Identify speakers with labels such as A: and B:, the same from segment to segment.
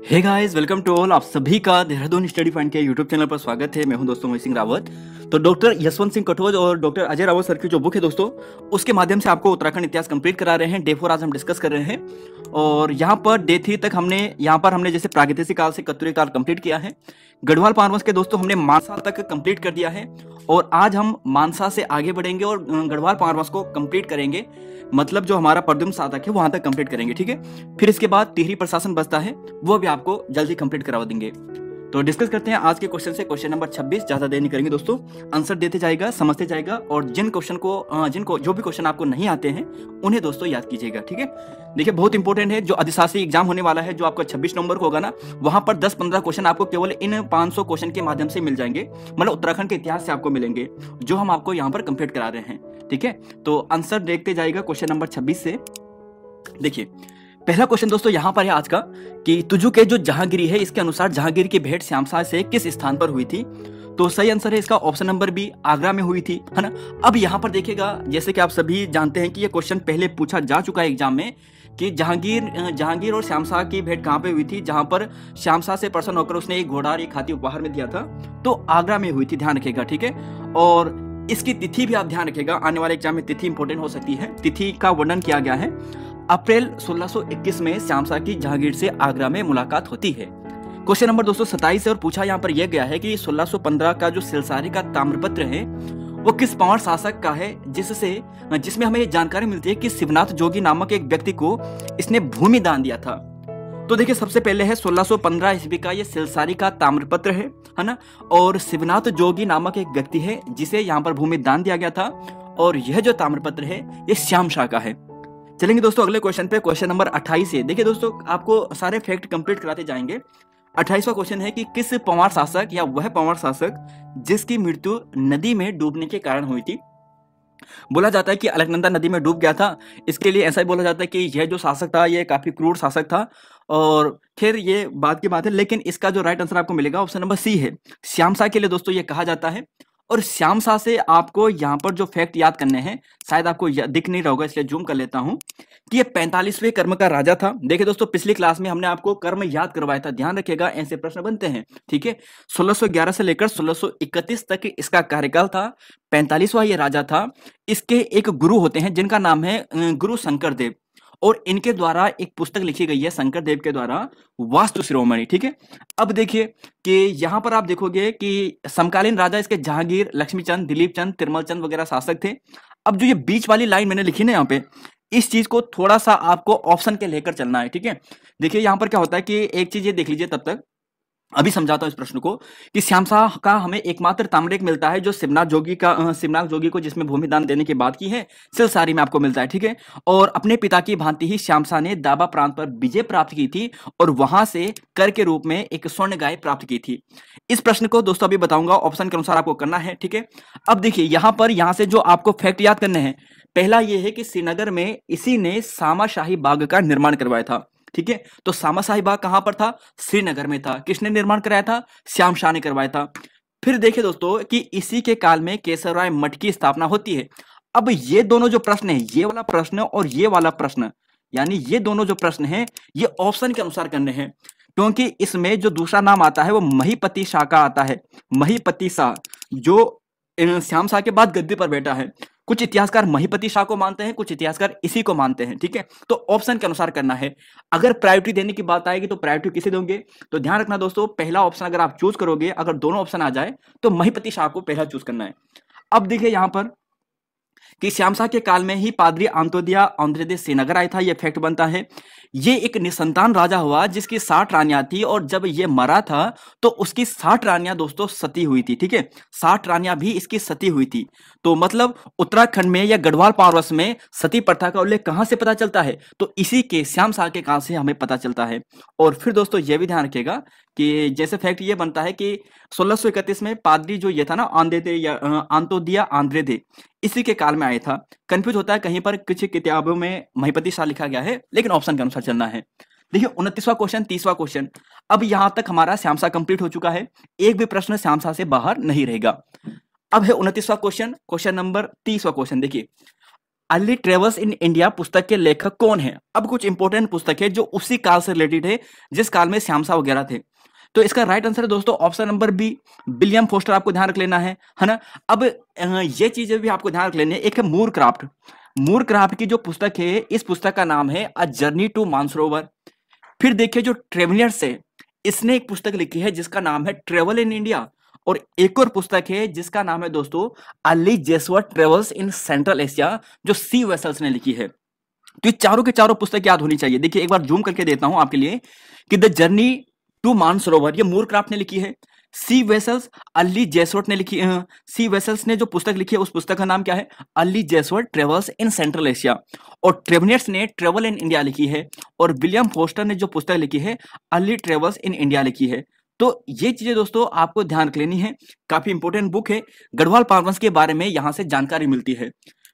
A: Hey guys, welcome to all. आप सभी का देहरादून स्टडी पॉइंट के यूट्यूब चैनल पर स्वागत है। मैं हूं दोस्तों मोहित सिंह रावत। तो डॉक्टर यशवंत सिंह कटोच और डॉक्टर अजय रावत सर की जो बुक है दोस्तों, उसके माध्यम से आपको उत्तराखंड इतिहास कंप्लीट करा रहे हैं। डे 4 आज हम डिस्कस कर रहे हैं और यहाँ पर डे 3 तक हमने जैसे प्रागैतिहासिक काल से कत्यूरी काल कंप्लीट किया है। गढ़वाल पारवंश के दोस्तों हमने मानसा तक कंप्लीट कर दिया है और आज हम मानसा से आगे बढ़ेंगे और गढ़वाल पारवंश को कंप्लीट करेंगे। मतलब जो हमारा प्रद्युम्न साधक है वहां तक कंप्लीट करेंगे, ठीक है। फिर इसके बाद टिहरी प्रशासन बचता है, वो भी आपको जल्दी कंप्लीट करवा देंगे। तो डिस्कस करते हैं आज के क्वेश्चन से। क्वेश्चन नंबर 26 ज्यादा देर नहीं करेंगे दोस्तों, आंसर देते जाएगा, समझते जाएगा और जिनको जो भी क्वेश्चन आपको नहीं आते हैं उन्हें दोस्तों याद कीजिएगा, ठीक है। देखिए बहुत इंपॉर्टेंट है, जो अधिशासी एग्जाम होने वाला है जो आपका 26 नवंबर को होगा ना, वहां पर 10-15 क्वेश्चन आपको केवल इन 500 क्वेश्चन के माध्यम से मिल जाएंगे। मतलब उत्तराखंड के इतिहास से आपको मिलेंगे जो हम आपको यहाँ पर कंप्लीट करा रहे हैं, ठीक है। तो आंसर देखते जाएगा क्वेश्चन नंबर 26 से। देखिए पहला क्वेश्चन दोस्तों यहाँ पर है आज का कि तुजु के जो जहांगीरी है, इसके अनुसार जहांगीर की भेंट श्यामशाह से किस स्थान पर हुई थी। तो सही आंसर है इसका ऑप्शन नंबर बी, आगरा में हुई थी, है ना। अब यहाँ पर देखिएगा, जैसे कि आप सभी जानते हैं कि ये क्वेश्चन पहले पूछा जा चुका है एग्जाम में कि जहांगीर और श्यामशाह की भेंट कहाँ पे हुई थी, जहां पर श्यामशाह से प्रसन्न होकर उसने एक घोड़ा और एक हाथी उपहार में दिया था। तो आगरा में हुई थी, ध्यान रखिएगा, ठीक है। और इसकी तिथि भी आप ध्यान रखिएगा, आने वाले एग्जाम में तिथि इंपॉर्टेंट हो सकती है। तिथि का वर्णन किया गया है, अप्रैल 1621 में श्यामशाह की जहांगीर से आगरा में मुलाकात होती है। क्वेश्चन नंबर 227 और पूछा यहाँ पर यह गया है कि 1615 का जो सिलसारी का ताम्रपत्र है वो किस पंवार शासक का है, जिसमें हमें जानकारी मिलती है कि शिवनाथ जोगी नामक एक व्यक्ति को इसने भूमि दान दिया था। तो देखिए सबसे पहले है 1615 ईस्वी का ये सिलसारी का ताम्रपत्र है ना। और शिवनाथ जोगी नामक एक व्यक्ति है जिसे यहाँ पर भूमि दान दिया गया था और यह जो ताम्रपत्र है ये श्यामशाह का है। चलेंगे दोस्तों अगले क्वेश्चन पे, क्वेश्चन नंबर 28 है। देखिए दोस्तों आपको सारे फैक्ट कंप्लीट कराते जाएंगे। 28वां क्वेश्चन है कि किस पंवार शासक या वह पंवार शासक जिसकी मृत्यु नदी में डूबने के कारण हुई थी। बोला जाता है कि अलकनंदा नदी में डूब गया था। इसके लिए ऐसा ही बोला जाता है कि यह जो शासक था ये काफी क्रूर शासक था। और खैर ये बात की बात है, लेकिन इसका जो राइट आंसर आपको मिलेगा ऑप्शन नंबर सी है। श्यामशाह के लिए दोस्तों ये कहा जाता है। और श्यामशाह से आपको यहाँ पर जो फैक्ट याद करने हैं, शायद आपको दिख नहीं रहा होगा इसलिए जूम कर लेता हूं, कि ये 45वें कर्म का राजा था। देखिए दोस्तों पिछली क्लास में हमने आपको कर्म याद करवाया था, ध्यान रखिएगा, ऐसे प्रश्न बनते हैं, ठीक है। 1611 से लेकर 1631 तक इसका कार्यकाल था। 45वां ये राजा था। इसके एक गुरु होते हैं जिनका नाम है गुरु शंकर देव, और इनके द्वारा एक पुस्तक लिखी गई है शंकर देव के द्वारा, वास्तु शिरोमणि, ठीक है। अब देखिए कि यहां पर आप देखोगे कि समकालीन राजा इसके जहांगीर, लक्ष्मीचंद, दिलीप चंद, तिरमल चंद वगैरह शासक थे। अब जो ये बीच वाली लाइन मैंने लिखी ना यहाँ पे, इस चीज को थोड़ा सा आपको ऑप्शन के लेकर चलना है, ठीक है। देखिए यहां पर क्या होता है कि एक चीज ये देख लीजिए, तब तक अभी समझाता हूं इस प्रश्न को, कि श्यामशाह का हमें एकमात्र ताम्रलेख मिलता है जो शिवनाथ जोगी को जिसमें भूमि दान देने की बात की है, सिलसारी में आपको मिलता है, ठीक है। और अपने पिता की भांति ही श्यामशाह ने दाबा प्रांत पर विजय प्राप्त की थी और वहां से कर के रूप में एक स्वर्ण गाय प्राप्त की थी। इस प्रश्न को दोस्तों अभी बताऊंगा, ऑप्शन के अनुसार आपको करना है, ठीक है। अब देखिए यहां से जो आपको फैक्ट याद करने हैं, पहला यह है कि श्रीनगर में इसी ने सामाशाही बाग का निर्माण करवाया था, ठीक है। तो सामाशाही बाग कहां पर था, श्रीनगर में था। किसने निर्माण कराया था, श्यामशाह ने करवाया था। फिर देखिए दोस्तों कि इसी के काल में केशवराय मठ की स्थापना होती है। अब ये दोनों जो प्रश्न है, ये वाला प्रश्न और ये वाला प्रश्न, यानी ये दोनों जो प्रश्न है ये ऑप्शन के अनुसार करने हैं, क्योंकि इसमें जो दूसरा नाम आता है वो महीपति शाह का आता है। महीपति शाह जो श्यामशाह के बाद गद्दी पर बैठा है। कुछ इतिहासकार महीपति शाह को मानते हैं, कुछ इतिहासकार इसी को मानते हैं, ठीक है। तो ऑप्शन के अनुसार करना है। अगर प्रायोरिटी देने की बात आएगी तो प्रायोरिटी किसे दोगे, तो ध्यान रखना दोस्तों, पहला ऑप्शन अगर आप चूज करोगे, अगर दोनों ऑप्शन आ जाए तो महीपति शाह को पहला चूज करना है। अब देखिए यहां पर कि श्यामशाह के काल में ही पादरी आंतोदिया आंद्रेदे श्रीनगर आया था, यह फैक्ट बनता है। ये एक निसंतान राजा हुआ जिसकी 60 रानियां थी, और जब ये मरा था तो उसकी 60 रानियां दोस्तों सती हुई थी, ठीक है। 60 रानियां भी इसकी सती हुई थी। तो मतलब उत्तराखंड में या गढ़वाल पारवस में सती प्रथा का उल्लेख कहां से पता चलता है, तो इसी के श्यामशाह के काल से हमें पता चलता है। और फिर दोस्तों यह भी ध्यान रखिएगा कि जैसे फैक्ट ये बनता है कि 1631 में पादरी जो ये था ना आंतोदिया आंद्रेदे, इसी के काल में आया था। कंफ्यूज होता है कहीं पर, कुछ किताबों में महीपति शाह लिखा गया है, लेकिन ऑप्शन के अनुसार चलना है। देखिए 29वां क्वेश्चन, 30वां क्वेश्चन। अब यहां तक हमारा श्यामशाह कंप्लीट हो चुका है, एक भी प्रश्न श्यामशाह से बाहर नहीं रहेगा। अब है 29वां क्वेश्चन, क्वेश्चन नंबर 30वां क्वेश्चन। देखिए अर्ली ट्रेवल्स इन इंडिया पुस्तक के लेखक कौन है? अब कुछ इंपॉर्टेंट पुस्तक है जो उसी काल से रिलेटेड है जिस काल में श्यामसा वगैरह थे। तो इसका राइट आंसर है दोस्तों option number B, William Foster. आपको ध्यान रख लेना है ना। अब ये चीजें भी आपको ध्यान रख लेनी है। एक है मूरक्राफ्ट। मूरक्राफ्ट की जो पुस्तक है, इस पुस्तक का नाम है अ जर्नी टू मानसरोवर। फिर देखिए जो ट्रेवलियर्स है, इसने एक पुस्तक लिखी है जिसका नाम है ट्रेवल इन इंडिया। और एक और पुस्तक है जिसका नाम है दोस्तों early Jesuit travels in central Asia, जो सी वेसल्स ने लिखी है। तो ये चारों के चारों पुस्तक याद होनी चाहिए। देखिए एक बार जूम करके देता हूं आपके लिए कि द जर्नी टू मानसरोवर ये मूरक्राफ्ट ने लिखी है। सी वेसल्स अर्ली जेसुअट ने लिखी है। सी वेसल्स ने जो पुस्तक लिखी है उस पुस्तक का नाम क्या है? Early Jesuit travels in central Asia. और ट्रेवलियर्स ने ट्रेवल इन इंडिया लिखी है। और विलियम फोस्टर ने जो पुस्तक लिखी है अर्ली ट्रेवल्स इन इंडिया लिखी है। तो ये चीजें दोस्तों आपको ध्यान रख लेनी है। काफी इंपोर्टेंट बुक है। गढ़वाल पारवंश के बारे में यहां से जानकारी मिलती है।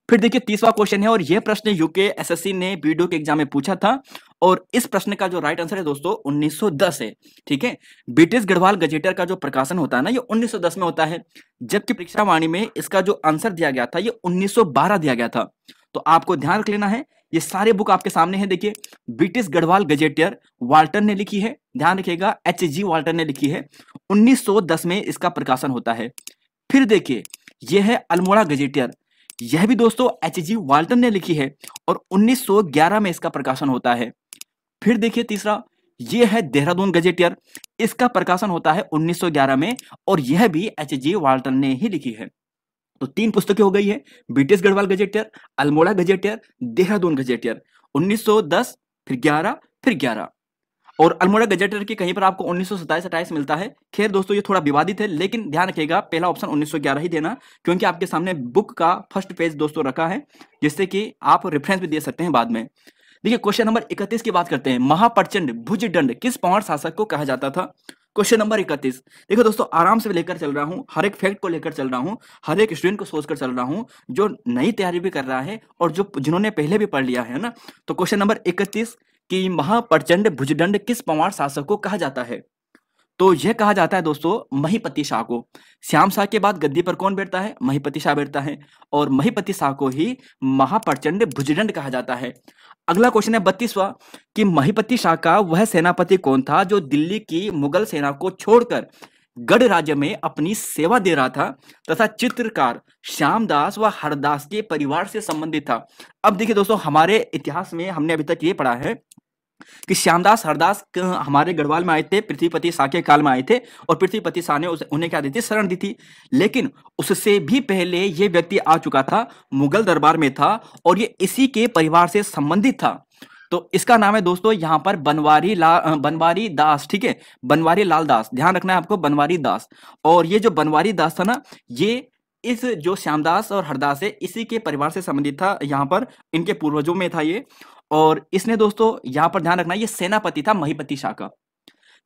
A: फिर देखिए तीसरा क्वेश्चन है और यह प्रश्न यूके एसएससी ने वीडियो के एग्जाम में पूछा था। और इस प्रश्न का जो राइट आंसर है दोस्तों 1910 है। ठीक है, ब्रिटिश गढ़वाल गजेटर का जो प्रकाशन होता है ना, ये 1910 में होता है। जबकि परीक्षा वाणी में इसका जो आंसर दिया गया था ये 1912 दिया गया था। तो आपको ध्यान रख लेना है। ये सारे बुक आपके सामने है। देखिए ब्रिटिश गढ़वाल गजेटियर वाल्टर ने लिखी है, ध्यान रखिएगा, एच.जी. वाल्टर ने लिखी है। 1910 में इसका प्रकाशन होता है। फिर देखिए यह है अल्मोड़ा गजेटियर, यह भी दोस्तों एच.जी. वाल्टर ने लिखी है और 1911 में इसका प्रकाशन होता है। फिर देखिए तीसरा, यह है देहरादून गजेटियर, इसका प्रकाशन होता है 1911 में और यह भी एच.जी. वाल्टर ने ही लिखी है। तो 3 पुस्तकें हो गई है, British Garhwal gazetteer, Almora gazetteer, Dehradun gazetteer. 1910 फिर 11 फिर 11। और अल्मोड़ा गजेटियर की कहीं पर आपको 1927-28 मिलता है। खैर दोस्तों ये थोड़ा विवादित है, लेकिन ध्यान रखिएगा पहला ऑप्शन 1911 ही देना, क्योंकि आपके सामने बुक का फर्स्ट पेज दोस्तों रखा है, जिससे कि आप रेफरेंस भी दे सकते हैं बाद में। देखिए क्वेश्चन नंबर 31 की बात करते हैं। महाप्रचंड भुजदंड किस पवार शासक को कहा जाता था? Question number 31। देखो दोस्तों आराम से लेकर चल रहा हूं, हर एक फैक्ट को लेकर चल रहा हूं, हर एक स्टूडेंट को सोचकर चल रहा हूं जो नई तैयारी भी कर रहा है और जो जिन्होंने पहले भी पढ़ लिया है ना। तो क्वेश्चन नंबर 31 कि महाप्रचंड भुजदंड किस पवार शासक को कहा जाता है? तो यह कहा जाता है दोस्तों महिपति शाह को। श्याम शाह के बाद गद्दी पर कौन बैठता है? महिपति शाह बैठता है। और महिपति शाह को ही महाप्रचंड भुजदंड कहा जाता है। अगला क्वेश्चन है 32वां कि महिपति शाह का वह सेनापति कौन था जो दिल्ली की मुगल सेना को छोड़कर गढ़ राज्य में अपनी सेवा दे रहा था तथा चित्रकार श्यामदास व हरदास के परिवार से संबंधित था? अब देखिए दोस्तों हमारे इतिहास में हमने अभी तक ये पढ़ा है कि श्यामदास हरदास हमारे गढ़वाल में आए थे, पृथ्वीपति शाह के काल में आए थे और पृथ्वीपति शाह ने उन्हें क्या दी थी? शरण दी थी। लेकिन उससे भी पहले ये व्यक्ति आ चुका था, मुगल दरबार में था और ये इसी के परिवार से संबंधित था। तो इसका नाम है दोस्तों यहाँ पर बनवारी दास। ठीक है, बनवारी लाल दास, ध्यान रखना है आपको, बनवारी दास। और ये जो बनवारी दास था ना, ये इस जो श्यामदास और हरदास है इसी के परिवार से संबंधित था। यहाँ पर इनके पूर्वजों में था ये। और इसने दोस्तों यहां पर ध्यान रखना ये सेनापति था महिपति शाह का।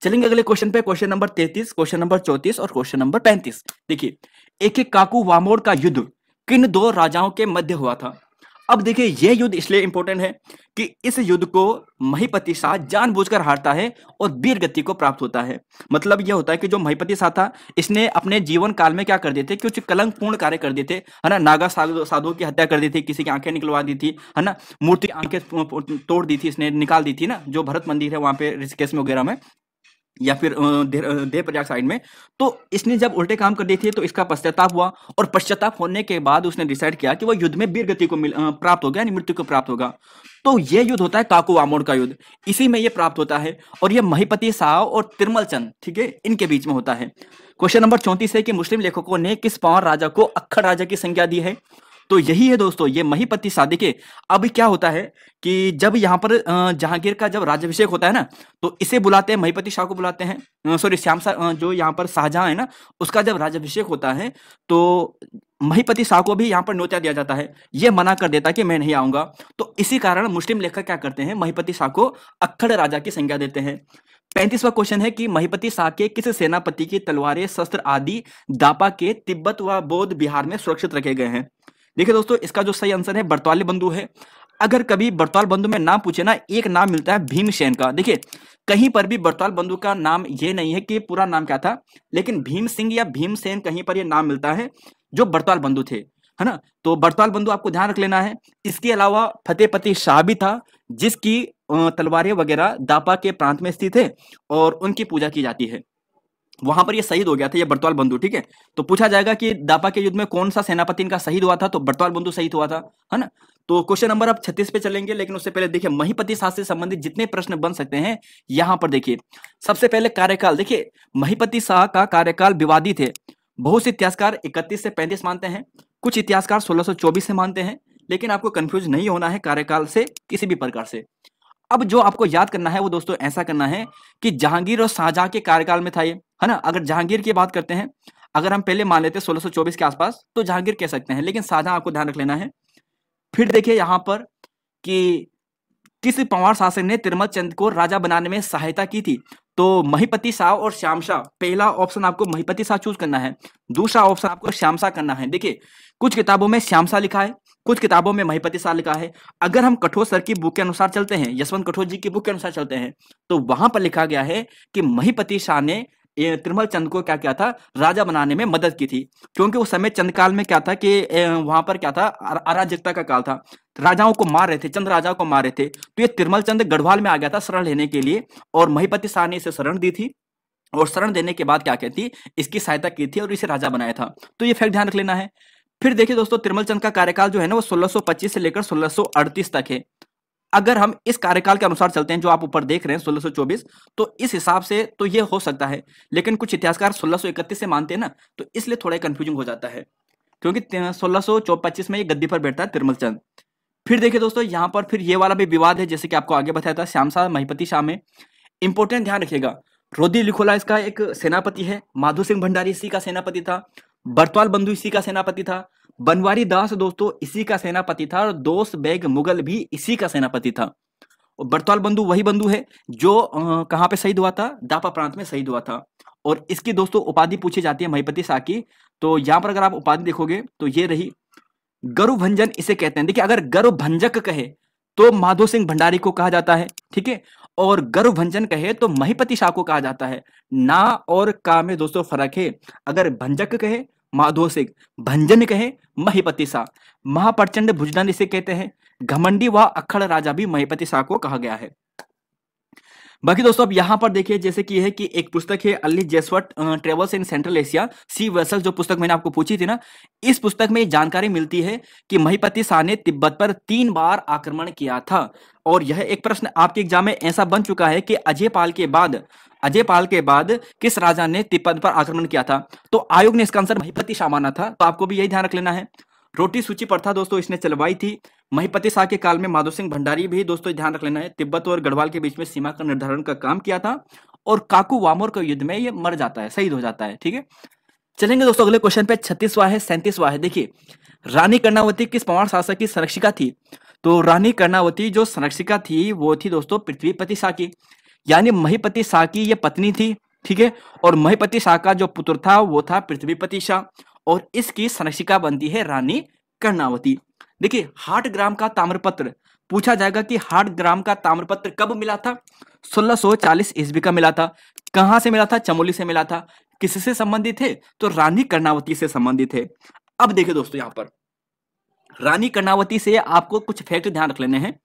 A: चलेंगे अगले क्वेश्चन पे, क्वेश्चन नंबर 33, क्वेश्चन नंबर 34 और क्वेश्चन नंबर 35। देखिए एक एक काकू वामोर का युद्ध किन 2 राजाओं के मध्य हुआ था? अब देखिए यह युद्ध इसलिए इंपॉर्टेंट है कि इस युद्ध को महिपति शाह जानबूझकर हारता है और वीर गति को प्राप्त होता है। मतलब यह होता है कि जो महिपति शाह था इसने अपने जीवन काल में क्या कर दिए थे, कुछ कलंकपूर्ण कार्य कर दिए थे, है ना। नागा साधुओं की हत्या कर दी थी, किसी की आंखें निकलवा दी थी, है ना, मूर्ति आंखें तोड़ दी थी, इसने निकाल दी थी ना, जो भरत मंदिर है वहां पे ऋषिकेश में वगैरह में, या फिर देव प्रयाग साइड में। तो इसने जब उल्टे काम कर दिए थे तो इसका पश्चाताप हुआ और पश्चाताप होने के बाद उसने डिसाइड किया कि वह युद्ध में वीर गति को प्राप्त हो गया, यानी मृत्यु को प्राप्त होगा। तो यह युद्ध होता है काकू वामोर का युद्ध, इसी में यह प्राप्त होता है और यह महिपति शाह और तिरमल चंद, ठीक है, इनके बीच में होता है। क्वेश्चन नंबर 34 है कि मुस्लिम लेखकों ने किस पंवार राजा को अक्खड़ राजा की संज्ञा दी है? तो यही है दोस्तों ये महिपति शाह। देखिए अब क्या होता है कि जब यहाँ पर जहांगीर का जब राज्याभिषेक होता है ना, तो इसे बुलाते हैं, महिपति शाह को बुलाते हैं, सॉरी श्याम शाह, जो यहाँ पर शाहजहां है ना, उसका जब राज्याभिषेक होता है तो महिपति शाह को भी यहाँ पर न्योता दिया जाता है। ये मना कर देता है कि मैं नहीं आऊंगा। तो इसी कारण मुस्लिम लेखक क्या करते हैं, महिपति शाह को अक्खड़ राजा की संज्ञा देते हैं। 35वां क्वेश्चन है कि महिपति शाह के किस सेनापति की तलवारें, शस्त्र आदि दापा के तिब्बत व बौद्ध बिहार में सुरक्षित रखे गए हैं? देखिए दोस्तों इसका जो सही आंसर है बरतवाली बंधु है। अगर कभी बरतवाल बंधु में नाम पूछे ना, एक नाम मिलता है भीमसेन का। देखिए कहीं पर भी बरतवाल बंधु का नाम ये नहीं है कि पूरा नाम क्या था, लेकिन भीम सिंह या भीमसेन कहीं पर ये नाम मिलता है जो बरतवाल बंधु थे। है ना। तो बड़तवाल बंधु आपको ध्यान रख लेना है। इसके अलावा फतेहपति शाह भी था, जिसकी तलवारें वगैरह दापा के प्रांत में स्थित है और उनकी पूजा की जाती है। वहां पर ये शहीद हो गया था, ये बड़तवाल बंधु, ठीक है। तो पूछा जाएगा कि दापा के युद्ध में कौन सा सेनापति इनका शहीद हुआ था, तो बड़तवाल बंधु शहीद हुआ था, है ना। तो क्वेश्चन नंबर अब 36 पे चलेंगे, लेकिन उससे पहले देखिए महीपति शाह से संबंधित जितने प्रश्न बन सकते हैं यहां पर देखिए। सबसे पहले कार्यकाल देखिए, महीपति शाह का कार्यकाल विवादित है। बहुत से इतिहासकार 31 से 35 मानते हैं, कुछ इतिहासकार 1624 से मानते हैं, लेकिन आपको कंफ्यूज नहीं होना है कार्यकाल से किसी भी प्रकार से। अब जो आपको याद करना है वो दोस्तों ऐसा करना है कि जहांगीर और शाहजहां के कार्यकाल में था ये, है ना। अगर जहांगीर की बात करते हैं, अगर हम पहले मान लेते 1624 के आसपास, तो जहांगीर कह सकते हैं, लेकिन शाहजहां आपको ध्यान रख लेना है। फिर देखिए यहां पर कि किस पंवार शासक ने तिरमल चंद को राजा बनाने में सहायता की थी, तो महीपति शाह और श्याम शाह। पहला ऑप्शन आपको महीपति शाह चूज करना है, दूसरा ऑप्शन आपको श्याम शाह करना है। देखिए कुछ किताबों में श्याम शाह लिखा है, कुछ किताबों में महीपति शाह लिखा है। अगर हम कठोर सर की बुक के अनुसार चलते हैं, यशवंत कठोर जी की बुक के अनुसार चलते हैं, तो वहां पर लिखा गया है कि महीपति शाह ने तिरमल चंद को क्या किया था, राजा बनाने में मदद की थी। क्योंकि उस समय चंद काल में क्या था कि वहां पर क्या था, अराजकता का काल था, राजाओं को मार रहे थे, चंद राजाओं को मार रहे थे। तो ये तिरमल चंद गढ़वाल में आ गया था शरण लेने के लिए, और महीपति शाह ने इसे शरण दी थी, और शरण देने के बाद क्या कहती, इसकी सहायता की थी और इसे राजा बनाया था। तो ये फैक्ट ध्यान रख लेना है। फिर देखिए दोस्तों, तिरमल चंद का कार्यकाल जो है ना वो 1625 से लेकर 1638 तक है। अगर हम इस कार्यकाल के अनुसार चलते हैं जो आप ऊपर देख रहे हैं 1624, तो इस हिसाब से तो ये हो सकता है, लेकिन कुछ इतिहासकार 1631 से मानते हैं ना, तो इसलिए थोड़ा कंफ्यूजिंग हो जाता है, क्योंकि 1625 में ये गद्दी पर बैठता है तिरमल चंद। फिर देखिए दोस्तों, यहाँ पर फिर ये वाला भी विवाद है, जैसे कि आपको आगे बताया था श्याम शाह महीपति शाह में। इंपॉर्टेंट ध्यान रखिएगा, रोदी लिखोला इसका एक सेनापति है, माधो सिंह भंडारी इसी का सेनापति था, बड़तवाल बंधु इसी का सेनापति था, बनवारी दास दोस्तों इसी का सेनापति था, और दोस्त बेग मुगल भी इसी का सेनापति था। और बड़तवाल बंधु वही बंधु है जो कहाँ पे शहीद हुआ था, दापा प्रांत में शहीद हुआ था। और इसकी दोस्तों उपाधि पूछी जाती है महीपति शाह की, तो यहाँ पर अगर आप उपाधि देखोगे तो ये रही, गरु भंजन इसे कहते हैं। देखिए अगर गरु भंजक कहे तो माधो सिंह भंडारी को कहा जाता है, ठीक है, और गरु भंजन कहे तो महीपति शाह को कहा जाता है। ना और का में दोस्तों फर्क है। अगर भंजक कहे माधो सिंह, भंजन कहे महीपति शाह। महाप्रचंड भुजदंड इसे कहते हैं। घमंडी व अक्खड़ राजा भी महीपति शाह को कहा गया है। बाकी दोस्तों अब यहाँ पर देखिए, जैसे कि है कि एक पुस्तक है early Jesuit travels in central Asia sea vessel, जो पुस्तक मैंने आपको पूछी थी ना, इस पुस्तक में जानकारी मिलती है कि महीपति शाह ने तिब्बत पर 3 बार आक्रमण किया था। और यह एक प्रश्न आपके एग्जाम में ऐसा बन चुका है कि अजय पाल के बाद किस राजा ने तिब्बत पर आक्रमण किया था, तो आयोग ने इसका आंसर महीपति शाह माना था। तो आपको भी यही ध्यान रख लेना है। रोटी सूची प्रथा दोस्तों इसने चलवाई थी। महीपति शाह के काल में माधो सिंह भंडारी भी दोस्तों ध्यान रख लेना है, तिब्बत और गढ़वाल के बीच में सीमा का निर्धारण का काम किया था। और काकू वामोर के युद्ध में ये मर जाता है, शहीद हो जाता है, ठीक है। चलेंगे दोस्तों अगले क्वेश्चन पे, 36वां है 37वां है। देखिए रानी कर्णावती किस पंवार शासक की संरक्षिका थी, तो रानी कर्णावती जो संरक्षिका थी वो थी दोस्तों पृथ्वीपति शाह की, यानी महीपति शाह की ये पत्नी थी, ठीक है। और महीपति शाह का जो पुत्र था वो था पृथ्वीपति शाह, और इसकी संरक्षिका बनती है रानी कर्णावती। देखिए 8 ग्राम का ताम्रपत्र पूछा जाएगा कि 8 ग्राम का ताम्रपत्र कब मिला था, 1640 ईस्वी का मिला था। कहां से मिला था, चमोली से मिला था। किससे संबंधित है, तो रानी कर्णावती से संबंधित है। अब देखिए दोस्तों यहां पर रानी कर्णावती से आपको कुछ फैक्ट ध्यान रख लेने हैं।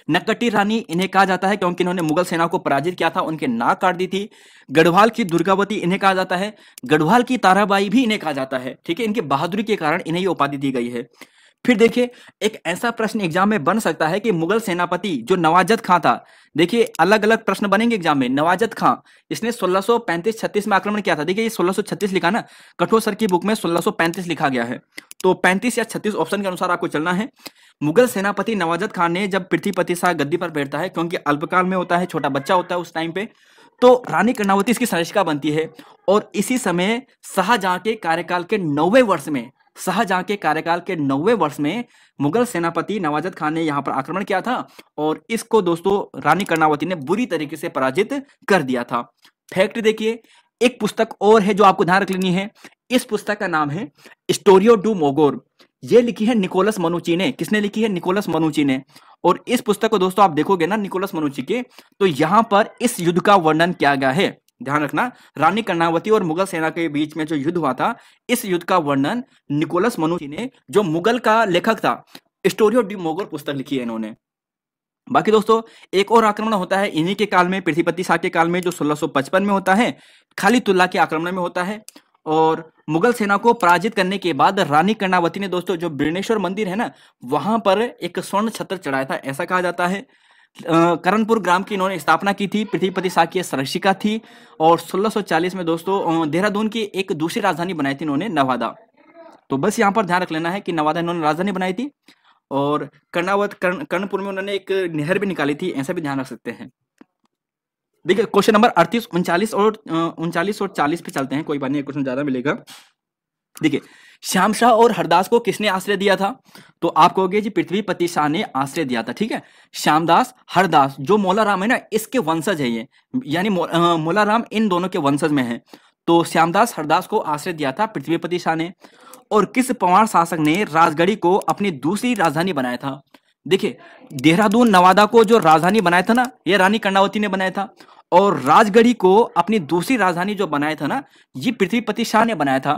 A: नक्कटी रानी इन्हें कहा जाता है क्योंकि इन्होंने मुगल सेना को पराजित किया था, उनके नाक काट दी थी। गढ़वाल की दुर्गावती इन्हें कहा जाता है। गढ़वाल की ताराबाई भी इन्हें कहा जाता है, ठीक है। इनकी बहादुरी के कारण इन्हें ये उपाधि दी गई है। फिर देखिए एक ऐसा प्रश्न एग्जाम में बन सकता है कि मुगल सेनापति जो नवाजत खां था, देखिए अलग अलग प्रश्न बनेंगे एग्जाम में। नवाजत खां इसने 1635-36 में आक्रमण किया था। देखिए ये 1636 लिखा ना, कठोर सर की बुक में 1635 लिखा गया है, तो 35 या 36 ऑप्शन के अनुसार आपको चलना है। मुगल सेनापति नवाजत खान ने जब पृथ्वीपति शाह गद्दी पर बैठता है, क्योंकि अल्पकाल में होता है, छोटा बच्चा होता है उस टाइम पे, तो रानी कर्णावती इसकी संरक्षिका बनती है। और इसी समय शाहजहां के कार्यकाल के 9वें वर्ष में मुगल सेनापति नवाजत खान ने यहां पर आक्रमण किया था, और इसको दोस्तों रानी कर्णावती ने बुरी तरीके से पराजित कर दिया था। फैक्ट देखिए, एक पुस्तक और है जो आपको ध्यान रख लेनी है। इस पुस्तक का नाम है स्टोरियो डू मोगोर। ये लिखी है निकोलस मनुची ने। किसने लिखी है, निकोलस मनुची ने। और इस पुस्तक को दोस्तों आप देखोगे ना निकोलस मनुची के, तो यहां पर इस युद्ध का वर्णन किया गया है। ध्यान रखना, रानी कर्णावती और मुगल सेना के बीच में जो युद्ध हुआ था, इस युद्ध का वर्णन निकोलस मनुची ने, जो मुगल का लेखक था, स्टोरी ऑफ दी मोगल पुस्तक लिखी है इन्होंने। बाकी दोस्तों एक और आक्रमण होता है इन्हीं के काल में, पृथ्वीपति शाह के काल में, जो 1655 में होता है, खालिदुल्ला के आक्रमण में होता है। और मुगल सेना को पराजित करने के बाद रानी कर्णावती ने दोस्तों जो बिरनेश्वर मंदिर है ना, वहां पर एक स्वर्ण छत्र चढ़ाया था, ऐसा कहा जाता है। करणपुर ग्राम की इन्होंने स्थापना की थी, पृथ्वीपति शाह की संरक्षिका थी। और 1640 में दोस्तों देहरादून की एक दूसरी राजधानी बनाई थी इन्होंने, नवादा। तो बस यहाँ पर ध्यान रख लेना है कि नवादा इन्होंने राजधानी बनाई थी। और कर्णपुर में उन्होंने एक नहर भी निकाली थी, ऐसा भी ध्यान रख सकते हैं। देखिए क्वेश्चन नंबर 38, 39 और 40 पे चलते हैं, कोई बात नहीं, क्वेश्चन ज्यादा मिलेगा। देखिए श्याम शाह और हरदास को किसने आश्रय दिया था? तो आप कहोगे जी पृथ्वीपति शाह ने आश्रय दिया था, ठीक है। श्यामदास हरदास जो मौलाराम है ना, इसके वंशज है ये, यानी मौलाराम इन दोनों के वंशज में है। तो श्यामदास हरदास को आश्रय दिया था पृथ्वीपति शाह ने। और किस पंवार शासक ने राजगढ़ी को अपनी दूसरी राजधानी बनाया था? देखिए देहरादून नवादा को जो राजधानी बनाया था ना, ये रानी कर्णावती ने बनाया था। और राजगढ़ी को अपनी दूसरी राजधानी जो बनाया था ना, ये पृथ्वीपति शाह ने बनाया था।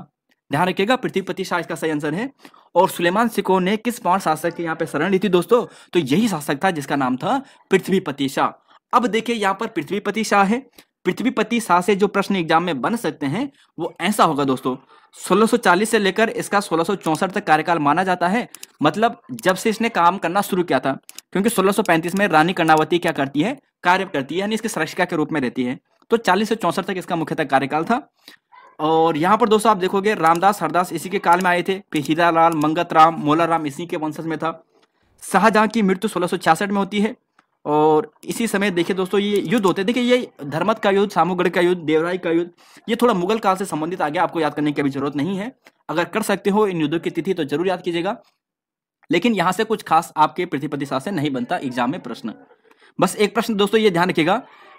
A: ध्यान रखिएगा, पृथ्वीपति शाह इसका सही आंसर है। और सुलेमान सिकोह ने किस पंवार शासक के यहाँ पे शरण ली थी दोस्तों? तो यही शासक था जिसका नाम था पृथ्वीपति शाह। अब देखिए यहाँ पर पृथ्वीपति शाह है, पृथ्वीपति शाह से जो प्रश्न एग्जाम में बन सकते हैं वो ऐसा होगा दोस्तों, 1640 से लेकर इसका 1664 तक कार्यकाल माना जाता है, मतलब जब से इसने काम करना शुरू किया था। क्योंकि 1635 में रानी कर्णावती क्या करती है, कार्य करती है, यानी इसकी संरक्षिका के रूप में रहती है। तो 40 से 64 तक इसका मुख्यतः कार्यकाल था। और यहाँ पर दोस्तों आप देखोगे रामदास हरदास इसी के काल में आए थे, फिर हीरालाल, मंगतराम, मौलाराम इसी के वंशज में था। शाहजहां की मृत्यु 1666 में होती है। और इसी समय देखिए दोस्तों ये युद्ध होते हैं, देखिए ये धर्मत का युद्ध, सामूगढ़ का युद्ध, देवराई का युद्ध, ये थोड़ा मुगल काल से संबंधित आ गया, आपको याद करने की अभी जरूरत नहीं है। अगर कर सकते हो इन युद्धों की तिथि तो जरूर याद कीजिएगा। लेकिन यहां से कुछ खास आपके पृथ्वीपति शाह से नहीं बनता एग्जाम में प्रश्न। बस एक प्रश्न दोस्तों ये ध्यान रखिएगा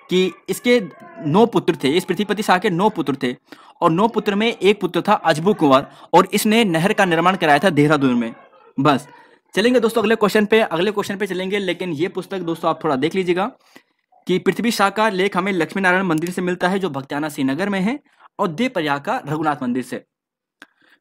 A: कि इसके 9 पुत्र थे, इस पृथ्वीपति शाह के 9 पुत्र थे। और 9 पुत्र में एक पुत्र था अजबू कुंवर, और इसने नहर का निर्माण कराया था देहरादून में। बस चलेंगे दोस्तों अगले क्वेश्चन पे चलेंगे। लेकिन ये पुस्तक दोस्तों आप थोड़ा देख लीजिएगा कि पृथ्वी शाह का लेख हमें लक्ष्मी नारायण मंदिर से मिलता है, जो भक्तियाना श्रीनगर में है, और देवप्रयाग का रघुनाथ मंदिर से।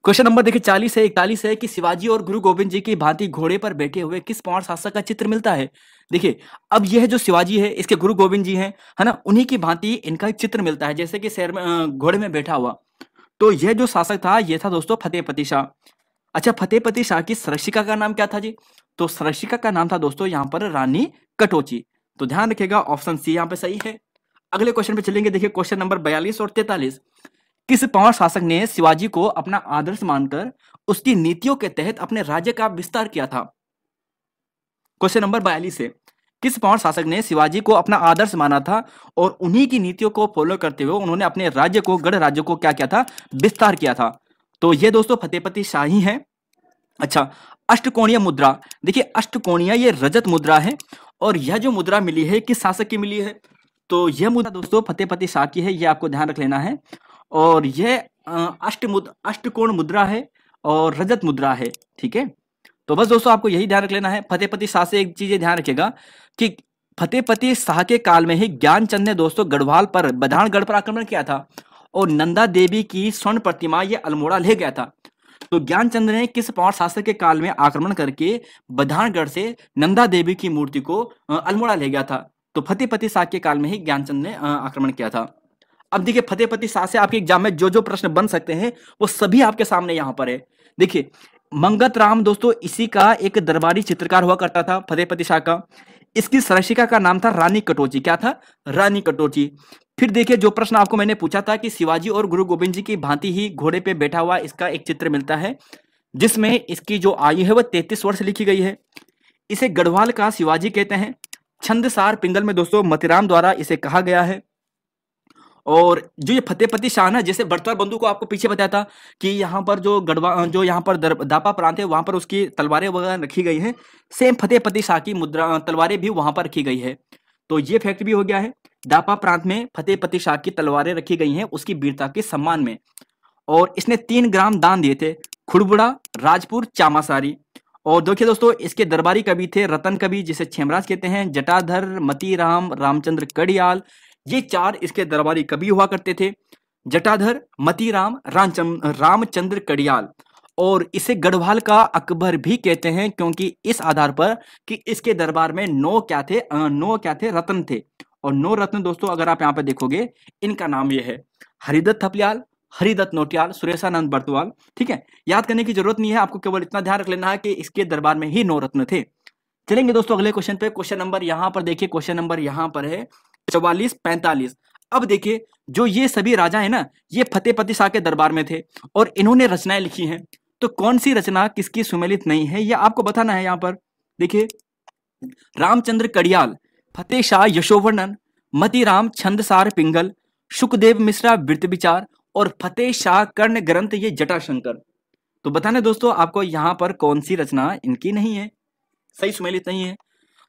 A: क्वेश्चन नंबर देखिए 40 है 41 है कि शिवाजी और गुरु गोविंद जी की भांति घोड़े पर बैठे हुए किस पंवार शासक का चित्र मिलता है? देखिए अब यह जो शिवाजी है इसके गुरु गोविंद जी हैं, है ना, उन्हीं की भांति इनका एक चित्र मिलता है, जैसे कि शहर में घोड़े में बैठा हुआ। तो यह जो शासक था यह था दोस्तों फतेहपति शाह। अच्छा, फतेहपति शाह की संरक्षिका का नाम क्या था जी? तो संरक्षिका का नाम था दोस्तों यहाँ पर रानी कटोची। तो ध्यान रखिएगा ऑप्शन सी यहाँ पे सही है। अगले क्वेश्चन पे चलेंगे, देखिए क्वेश्चन नंबर 42 और 43। किस पंवार शासक ने शिवाजी को अपना आदर्श मानकर उसकी नीतियों के तहत अपने राज्य का विस्तार किया था? क्वेश्चन नंबर 42 है, किस पंवार शासक ने शिवाजी को अपना आदर्श माना था और उन्हीं की नीतियों को फॉलो करते हुए उन्होंने अपने राज्य को, गढ़ राज्य को क्या किया था, विस्तार किया था? तो ये दोस्तों फतेहपति शाह ही है। अच्छा, अष्टकोणीय मुद्रा, देखिए अष्टकोणीय ये रजत मुद्रा है, और यह जो मुद्रा मिली है किस शासक की मिली है? तो यह मुद्रा दोस्तों फतेहपति शाह की है, यह आपको ध्यान रख लेना है। और यह अष्टकोण मुद्रा है और रजत मुद्रा है, ठीक है। तो बस दोस्तों आपको यही ध्यान रख लेना है। फतेहपति शाह से एक चीज ध्यान रखिएगा कि फतेहपति शाह के काल में ही ज्ञानचंद ने दोस्तों गढ़वाल पर, बधानगढ़ पर आक्रमण किया था, और नंदा देवी की स्वर्ण प्रतिमा ये अल्मोड़ा ले गया था। तो ज्ञानचंद ने किस पंवार शासक के काल में आक्रमण करके बधानगढ़ से नंदा देवी की मूर्ति को अल्मोड़ा ले गया था? तो फतेहपति शाह के काल में ही ज्ञानचंद ने आक्रमण किया था। अब देखिए फतेहपति शाह से आपके एग्जाम में जो जो प्रश्न बन सकते हैं वो सभी आपके सामने यहाँ पर है। देखिए मंगत राम दोस्तों इसी का एक दरबारी चित्रकार हुआ करता था, फतेहपति शाह का। इसकी संरक्षिका का नाम था रानी कटोची। क्या था? रानी कटोची। फिर देखिए जो प्रश्न आपको मैंने पूछा था कि शिवाजी और गुरु गोविंद जी की भांति ही घोड़े पे बैठा हुआ इसका एक चित्र मिलता है, जिसमें इसकी जो आयु है वह 33 वर्ष लिखी गई है। इसे गढ़वाल का शिवाजी कहते हैं। छंदसार पिंगल में दोस्तों मतीराम द्वारा इसे कहा गया है। और जो ये फतेहपति शाह ना, जैसे बड़तर बंधु को आपको पीछे बताया था कि यहाँ पर जो यहाँ पर दापा प्रांत है वहां पर उसकी तलवारें वगैरह रखी गई हैं, सेम फतेहपति शाह की मुद्रा तलवारें भी वहां पर रखी गई है। तो ये फैक्ट भी हो गया है, दापा प्रांत में फतेहपति शाह की तलवारें रखी गई हैं उसकी वीरता के सम्मान में। और इसने 3 ग्राम दान दिए थे, खुड़बुड़ा, राजपुर, चामासारी। और देखिए दोस्तों इसके दरबारी कवि थे रतन कवि, जिसे छेमराज कहते हैं, जटाधर, मतीराम, रामचंद्र कड़ियाल, ये 4 इसके दरबारी कवि हुआ करते थे, जटाधर, मतीराम, रामचंद्र कड़ियाल। और इसे गढ़वाल का अकबर भी कहते हैं, क्योंकि इस आधार पर कि इसके दरबार में 9 रत्न थे। और 9 रत्न दोस्तों अगर आप यहाँ पे देखोगे, इनका नाम ये है हरिदत्त थपलियाल, हरिदत्त नोटियाल, सुरेशानंद बर्तवाल। ठीक है, याद करने की जरूरत नहीं है, आपको केवल इतना ध्यान रख लेना है कि इसके दरबार में ही 9 रत्न थे। चलेंगे दोस्तों अगले क्वेश्चन पे। क्वेश्चन नंबर यहाँ पर देखिए, क्वेश्चन नंबर यहाँ पर है 44-45। अब देखिए, जो ये सभी राजा है ना, ये फतेहपति शाह के दरबार में थे और इन्होंने रचनाएं लिखी हैं। तो कौन सी रचना किसकी सुमेलित नहीं है, यह आपको बताना है। यहाँ पर देखिए, रामचंद्र कड़ियाल, फतेह शाह यशोवर्णन, मतीराम छंदसार पिंगल, सुखदेव मिश्रा वृत्त विचार और फतेह शाह कर्ण ग्रंथ ये जटाशंकर। तो बताना दोस्तों आपको यहाँ पर कौन सी रचना इनकी नहीं है, सही सुमेलित नहीं है।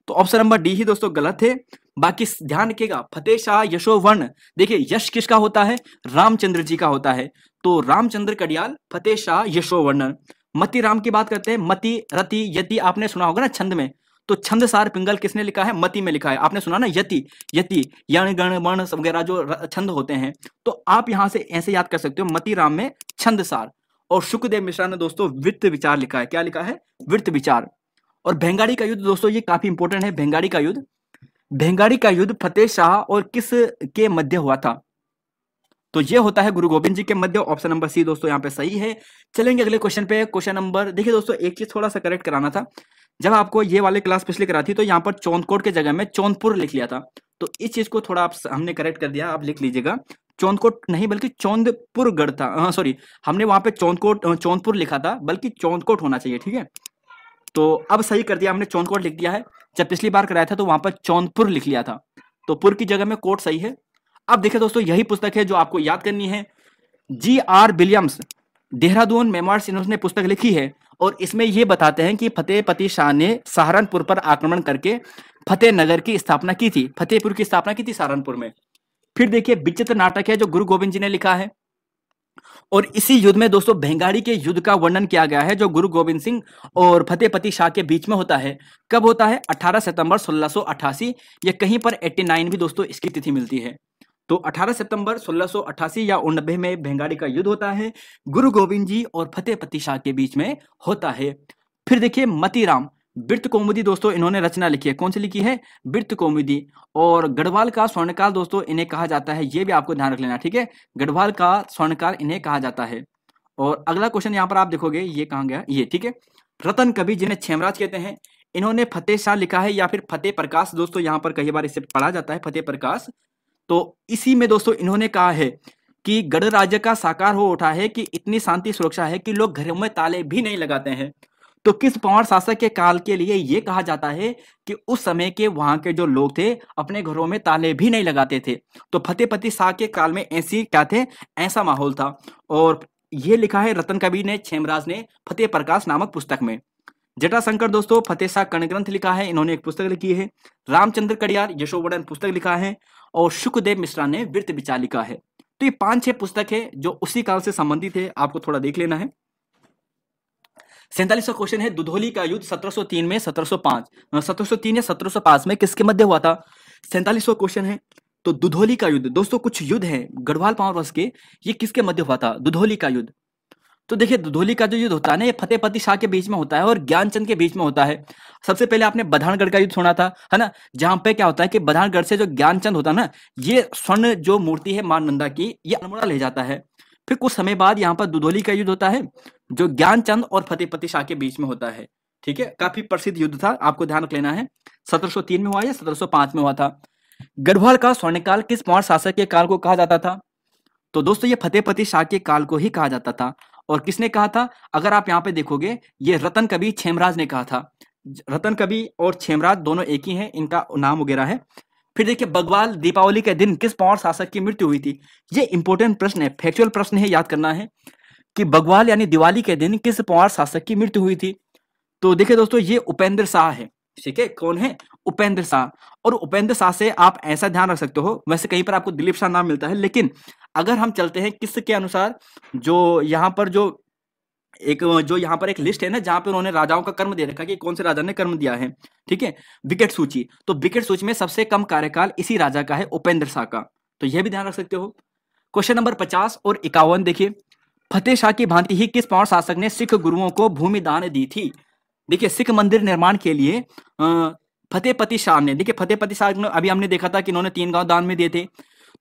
A: तो ऑप्शन नंबर डी ही दोस्तों गलत है। बाकी ध्यान रखिएगा, फतेह शाह यशोवर्ण, देखिए यश किसका होता है, रामचंद्र जी का होता है। तो रामचंद्र कड़ियाल, फतेह शाह यशोवर्णन। मती राम की बात करते हैं, मति रति यति आपने सुना होगा ना छंद में, तो छंदसार पिंगल किसने लिखा है, मति में लिखा है। आपने सुना ना यति यति यण गण वर्ण वगैरह जो छंद होते हैं, तो आप यहां से ऐसे याद कर सकते हो, मती राम में छंदसार। और सुखदेव मिश्रा ने दोस्तों वृत्त विचार लिखा है, क्या लिखा है, वृत्त विचार। और भेंगाड़ी का युद्ध दोस्तों ये काफी इंपॉर्टेंट है, भेंगाड़ी का युद्ध। भेंगाड़ी का युद्ध फतेह शाह और किस के मध्य हुआ था, तो ये होता है गुरु गोविंद जी के मध्य। ऑप्शन नंबर सी दोस्तों यहाँ पे सही है। चलेंगे अगले क्वेश्चन पे। क्वेश्चन नंबर देखिए दोस्तों, एक चीज थोड़ा सा करेक्ट कराना था, जब आपको ये वाले क्लास पिछली करा थी तो यहाँ पर चौंदकोट के जगह में चौंदपुर लिख लिया था, तो इस चीज को थोड़ा हमने करेक्ट कर दिया, आप लिख लीजिएगा चौंदकोट नहीं बल्कि चौंदपुर गढ़ था। हाँ सॉरी, हमने वहां पे चौंदपुर लिखा था, बल्कि चौंदकोट होना चाहिए। ठीक है, तो अब सही कर दिया हमने, चौंदकोट लिख दिया है। जब पिछली बार कराया था तो वहां पर चौंदपुर लिख लिया था, तो पुर की जगह में कोट सही है। अब देखिए दोस्तों, यही पुस्तक है जो आपको याद करनी है। G.R. विलियम्स, देहरादून मेमोइर्स, इन्होंने पुस्तक लिखी है और इसमें यह बताते हैं कि फतेहपति शाह ने सहारनपुर पर आक्रमण करके फतेहनगर की स्थापना की थी, फतेहपुर की स्थापना की थी सहारनपुर में। फिर देखिए, विचित्र नाटक है जो गुरु गोविंद जी ने लिखा है। और इसी युद्ध में दोस्तों भेंगाड़ी के युद्ध का वर्णन किया गया है, जो गुरु गोविंद सिंह और फतेहपति शाह के बीच में होता है। कब होता है, 18 सितंबर 1688। या कहीं पर 89 भी दोस्तों इसकी तिथि मिलती है। तो 18 सितंबर 1688 या 89 में भेंगाड़ी का युद्ध होता है, गुरु गोविंद जी और फतेहपति शाह के बीच में होता है। फिर देखिए, मतीराम वृत्त कौमुदी दोस्तों इन्होंने रचना लिखी है, कौन सी लिखी है, वृत्त कौमुदी। और गढ़वाल का स्वर्णकाल दोस्तों इन्हें कहा जाता है, ये भी आपको ध्यान रख लेना। ठीक है, गढ़वाल का स्वर्णकाल इन्हें कहा जाता है। और अगला क्वेश्चन यहाँ पर आप देखोगे, ये कहाँ गया, ये ठीक है, रतन कवि जिन्हें छेमराज कहते हैं, इन्होंने फतेह शाह लिखा है या फिर फतेह प्रकाश, दोस्तों यहाँ पर कई बार इसे पढ़ा जाता है फतेह प्रकाश। तो इसी में दोस्तों इन्होंने कहा है कि गढ़ राज्य का साकार हो उठा है, कि इतनी शांति सुरक्षा है कि लोग घरों में ताले भी नहीं लगाते हैं। तो किस पंवार शासक के काल के लिए यह कहा जाता है कि उस समय के वहां के जो लोग थे अपने घरों में ताले भी नहीं लगाते थे। तो फतेहपति शाह के काल में ऐसी क्या थे, ऐसा माहौल था। और ये लिखा है रतन कवि ने, छेमराज ने फतेह प्रकाश नामक पुस्तक में। जटाशंकर दोस्तों फतेह शाह कर्ण ग्रंथ लिखा है, इन्होंने एक पुस्तक लिखी है। रामचंद्र कड़ियाल यशोवर्णन पुस्तक लिखा है। और सुखदेव मिश्रा ने वृत्त विचार लिखा है। तो ये 5-6 पुस्तक है जो उसी काल से संबंधित है, आपको थोड़ा देख लेना है। 47वां क्वेश्चन है, दुधौली का युद्ध 1703 में 1703 या 1705 में किसके मध्य हुआ था। 47वां क्वेश्चन है, तो दुधौली का युद्ध दोस्तों, कुछ युद्ध है गढ़वाल पावर वंश के, ये किसके मध्य हुआ था, दुधौली का युद्ध। तो देखिए, दुधौली का जो युद्ध होता है ना, ये फतेहपति शाह के बीच में होता है और ज्ञानचंद के बीच में होता है। सबसे पहले आपने बधानगढ़ का युद्ध सुना था, है ना, जहां पे क्या होता है कि बधानगढ़ से जो ज्ञानचंद होता है ना, ये स्वर्ण जो मूर्ति है मां नंदा की, ये अल्मोड़ा ले जाता है। फिर कुछ समय बाद यहाँ पर दुधौली का युद्ध होता है, जो ज्ञानचंद और फतेहपति शाह के बीच में होता है। ठीक है, काफी प्रसिद्ध युद्ध था, आपको ध्यान रख लेना है। 1703 में हुआ या 1705 में हुआ था। गढ़वाल का स्वर्णकाल किस पंवार शासक के काल को कहा जाता था, तो दोस्तों ये फतेहपति शाह के काल को ही कहा जाता था। और किसने कहा था, अगर आप यहाँ पे देखोगे, ये रतन कवि छेमराज ने कहा था। रतन कवि और छेमराज दोनों एक ही हैं, इनका नाम वगैरह है। फिर देखिए, बग्वाल दीपावली के दिन किस पंवार शासक की मृत्यु हुई थी। ये इंपॉर्टेंट प्रश्न है, फैक्चुअल प्रश्न है, याद करना है कि बग्वाल यानी दिवाली के दिन किस पंवार शासक की मृत्यु हुई थी। तो देखिए दोस्तों, ये उपेंद्र शाह है। ठीक है, कौन है, उपेंद्र शाह। और उपेंद्र शाह से आप ऐसा ध्यान रख सकते हो, वैसे कहीं पर आपको दिलीप शाह नाम मिलता है, लेकिन अगर हम चलते हैं किसके अनुसार, जो यहाँ पर जो एक जो यहाँ पर एक लिस्ट है ना, जहां पे उन्होंने राजाओं का कर्म दे रखा है कि कौन से राजा ने कर्म दिया है, ठीक है, विकेट सूची। तो विकेट सूची में सबसे कम कार्यकाल इसी राजा का है, उपेंद्र शाह का, तो यह भी ध्यान रख सकते हो। क्वेश्चन नंबर 50 और 51 देखिए, फतेह शाह की भांति ही किस पवार शासक ने सिख गुरुओं को भूमि दान दी थी? देखिए, सिख मंदिर निर्माण के लिए फतेहपति शाह ने, देखिए फतेहपति शाह ने अभी हमने देखा था कि इन्होंने 3 गांव दान में दिए थे,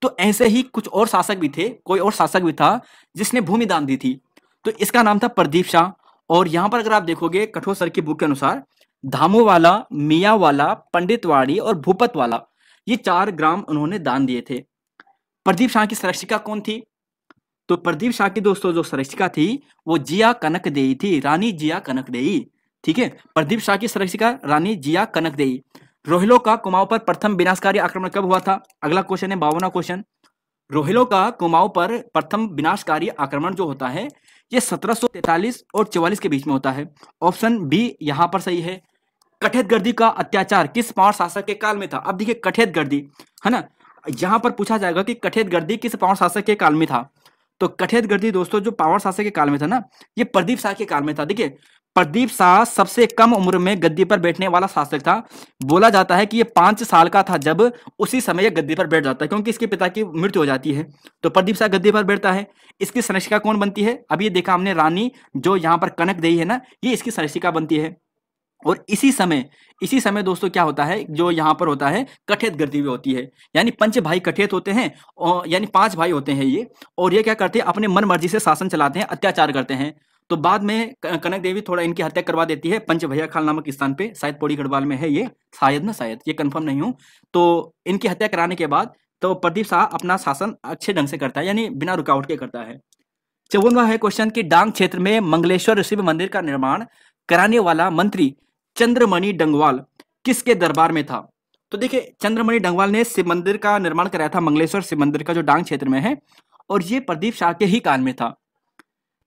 A: तो ऐसे ही कुछ और शासक भी थे, कोई और शासक भी था जिसने भूमि दान दी थी, तो इसका नाम था प्रदीप शाह। और यहां पर अगर आप देखोगे कठोर सर की बुक के अनुसार, धामोवाला, मियावाला, पंडितवाड़ी और भूपतवाला, ये 4 ग्राम उन्होंने दान दिए थे। प्रदीप शाह की संरक्षिका कौन थी? तो प्रदीप शाह की दोस्तों जो संरक्षिका थी वो जिया कनकदेई थी, रानी जिया कनकदेई, ठीक है। प्रदीप शाह की संरक्षिका रानी जिया कनकदेई। रोहिलों का कुमाऊं पर प्रथम विनाशकारी आक्रमण कब हुआ था? अगला क्वेश्चन है 52वां क्वेश्चन। रोहिलों का कुमाऊं पर प्रथम विनाशकारी आक्रमण जो होता है ये 1743 और 44 के बीच में होता है। ऑप्शन बी यहां पर सही है। कठेतगर्दी का अत्याचार किस पावर शासक के काल में था? अब देखिए कठेतगर्दी है ना, यहां पर पूछा जाएगा कि कठेतगर्दी किस पावर शासक के काल में था। तो कठेतगर्दी दोस्तों जो पावर शासक के काल में था ना, ये प्रदीप शाह के काल में था। देखिए, प्रदीप शाह सबसे कम उम्र में गद्दी पर बैठने वाला शासक था। बोला जाता है कि ये 5 साल का था जब उसी समय ये गद्दी पर बैठ जाता है, क्योंकि इसके पिता की मृत्यु हो जाती है। तो प्रदीप शाह गद्दी पर बैठता है। इसकी संरक्षिका कौन बनती है? अब ये देखा हमने, रानी जो यहाँ पर कनक देई है ना, ये इसकी संरक्षिका बनती है। और इसी समय दोस्तों क्या होता है, जो यहाँ पर होता है कठेत गद्दी भी होती है, यानी पंच भाई कठेत होते हैं, और यानी 5 भाई होते हैं ये, और ये क्या करते हैं, अपने मन मर्जी से शासन चलाते हैं, अत्याचार करते हैं। तो बाद में कनक देवी थोड़ा इनकी हत्या करवा देती है पंच भैया खाल नामक स्थान पे, शायद पौड़ी गढ़वाल में है ये, शायद ये कंफर्म नहीं हूं। तो इनकी हत्या कराने के बाद तो प्रदीप शाह अपना शासन अच्छे ढंग से करता है, यानी बिना रुकावट के करता है। 54वां है क्वेश्चन कि डांग क्षेत्र में मंगलेश्वर शिव मंदिर का निर्माण कराने वाला मंत्री चंद्रमणि डंगवाल किसके दरबार में था? तो देखिए, चंद्रमणि डंगवाल ने शिव मंदिर का निर्माण कराया था, मंगलेश्वर शिव मंदिर का, जो डांग क्षेत्र में है, और ये प्रदीप शाह के ही काल में था।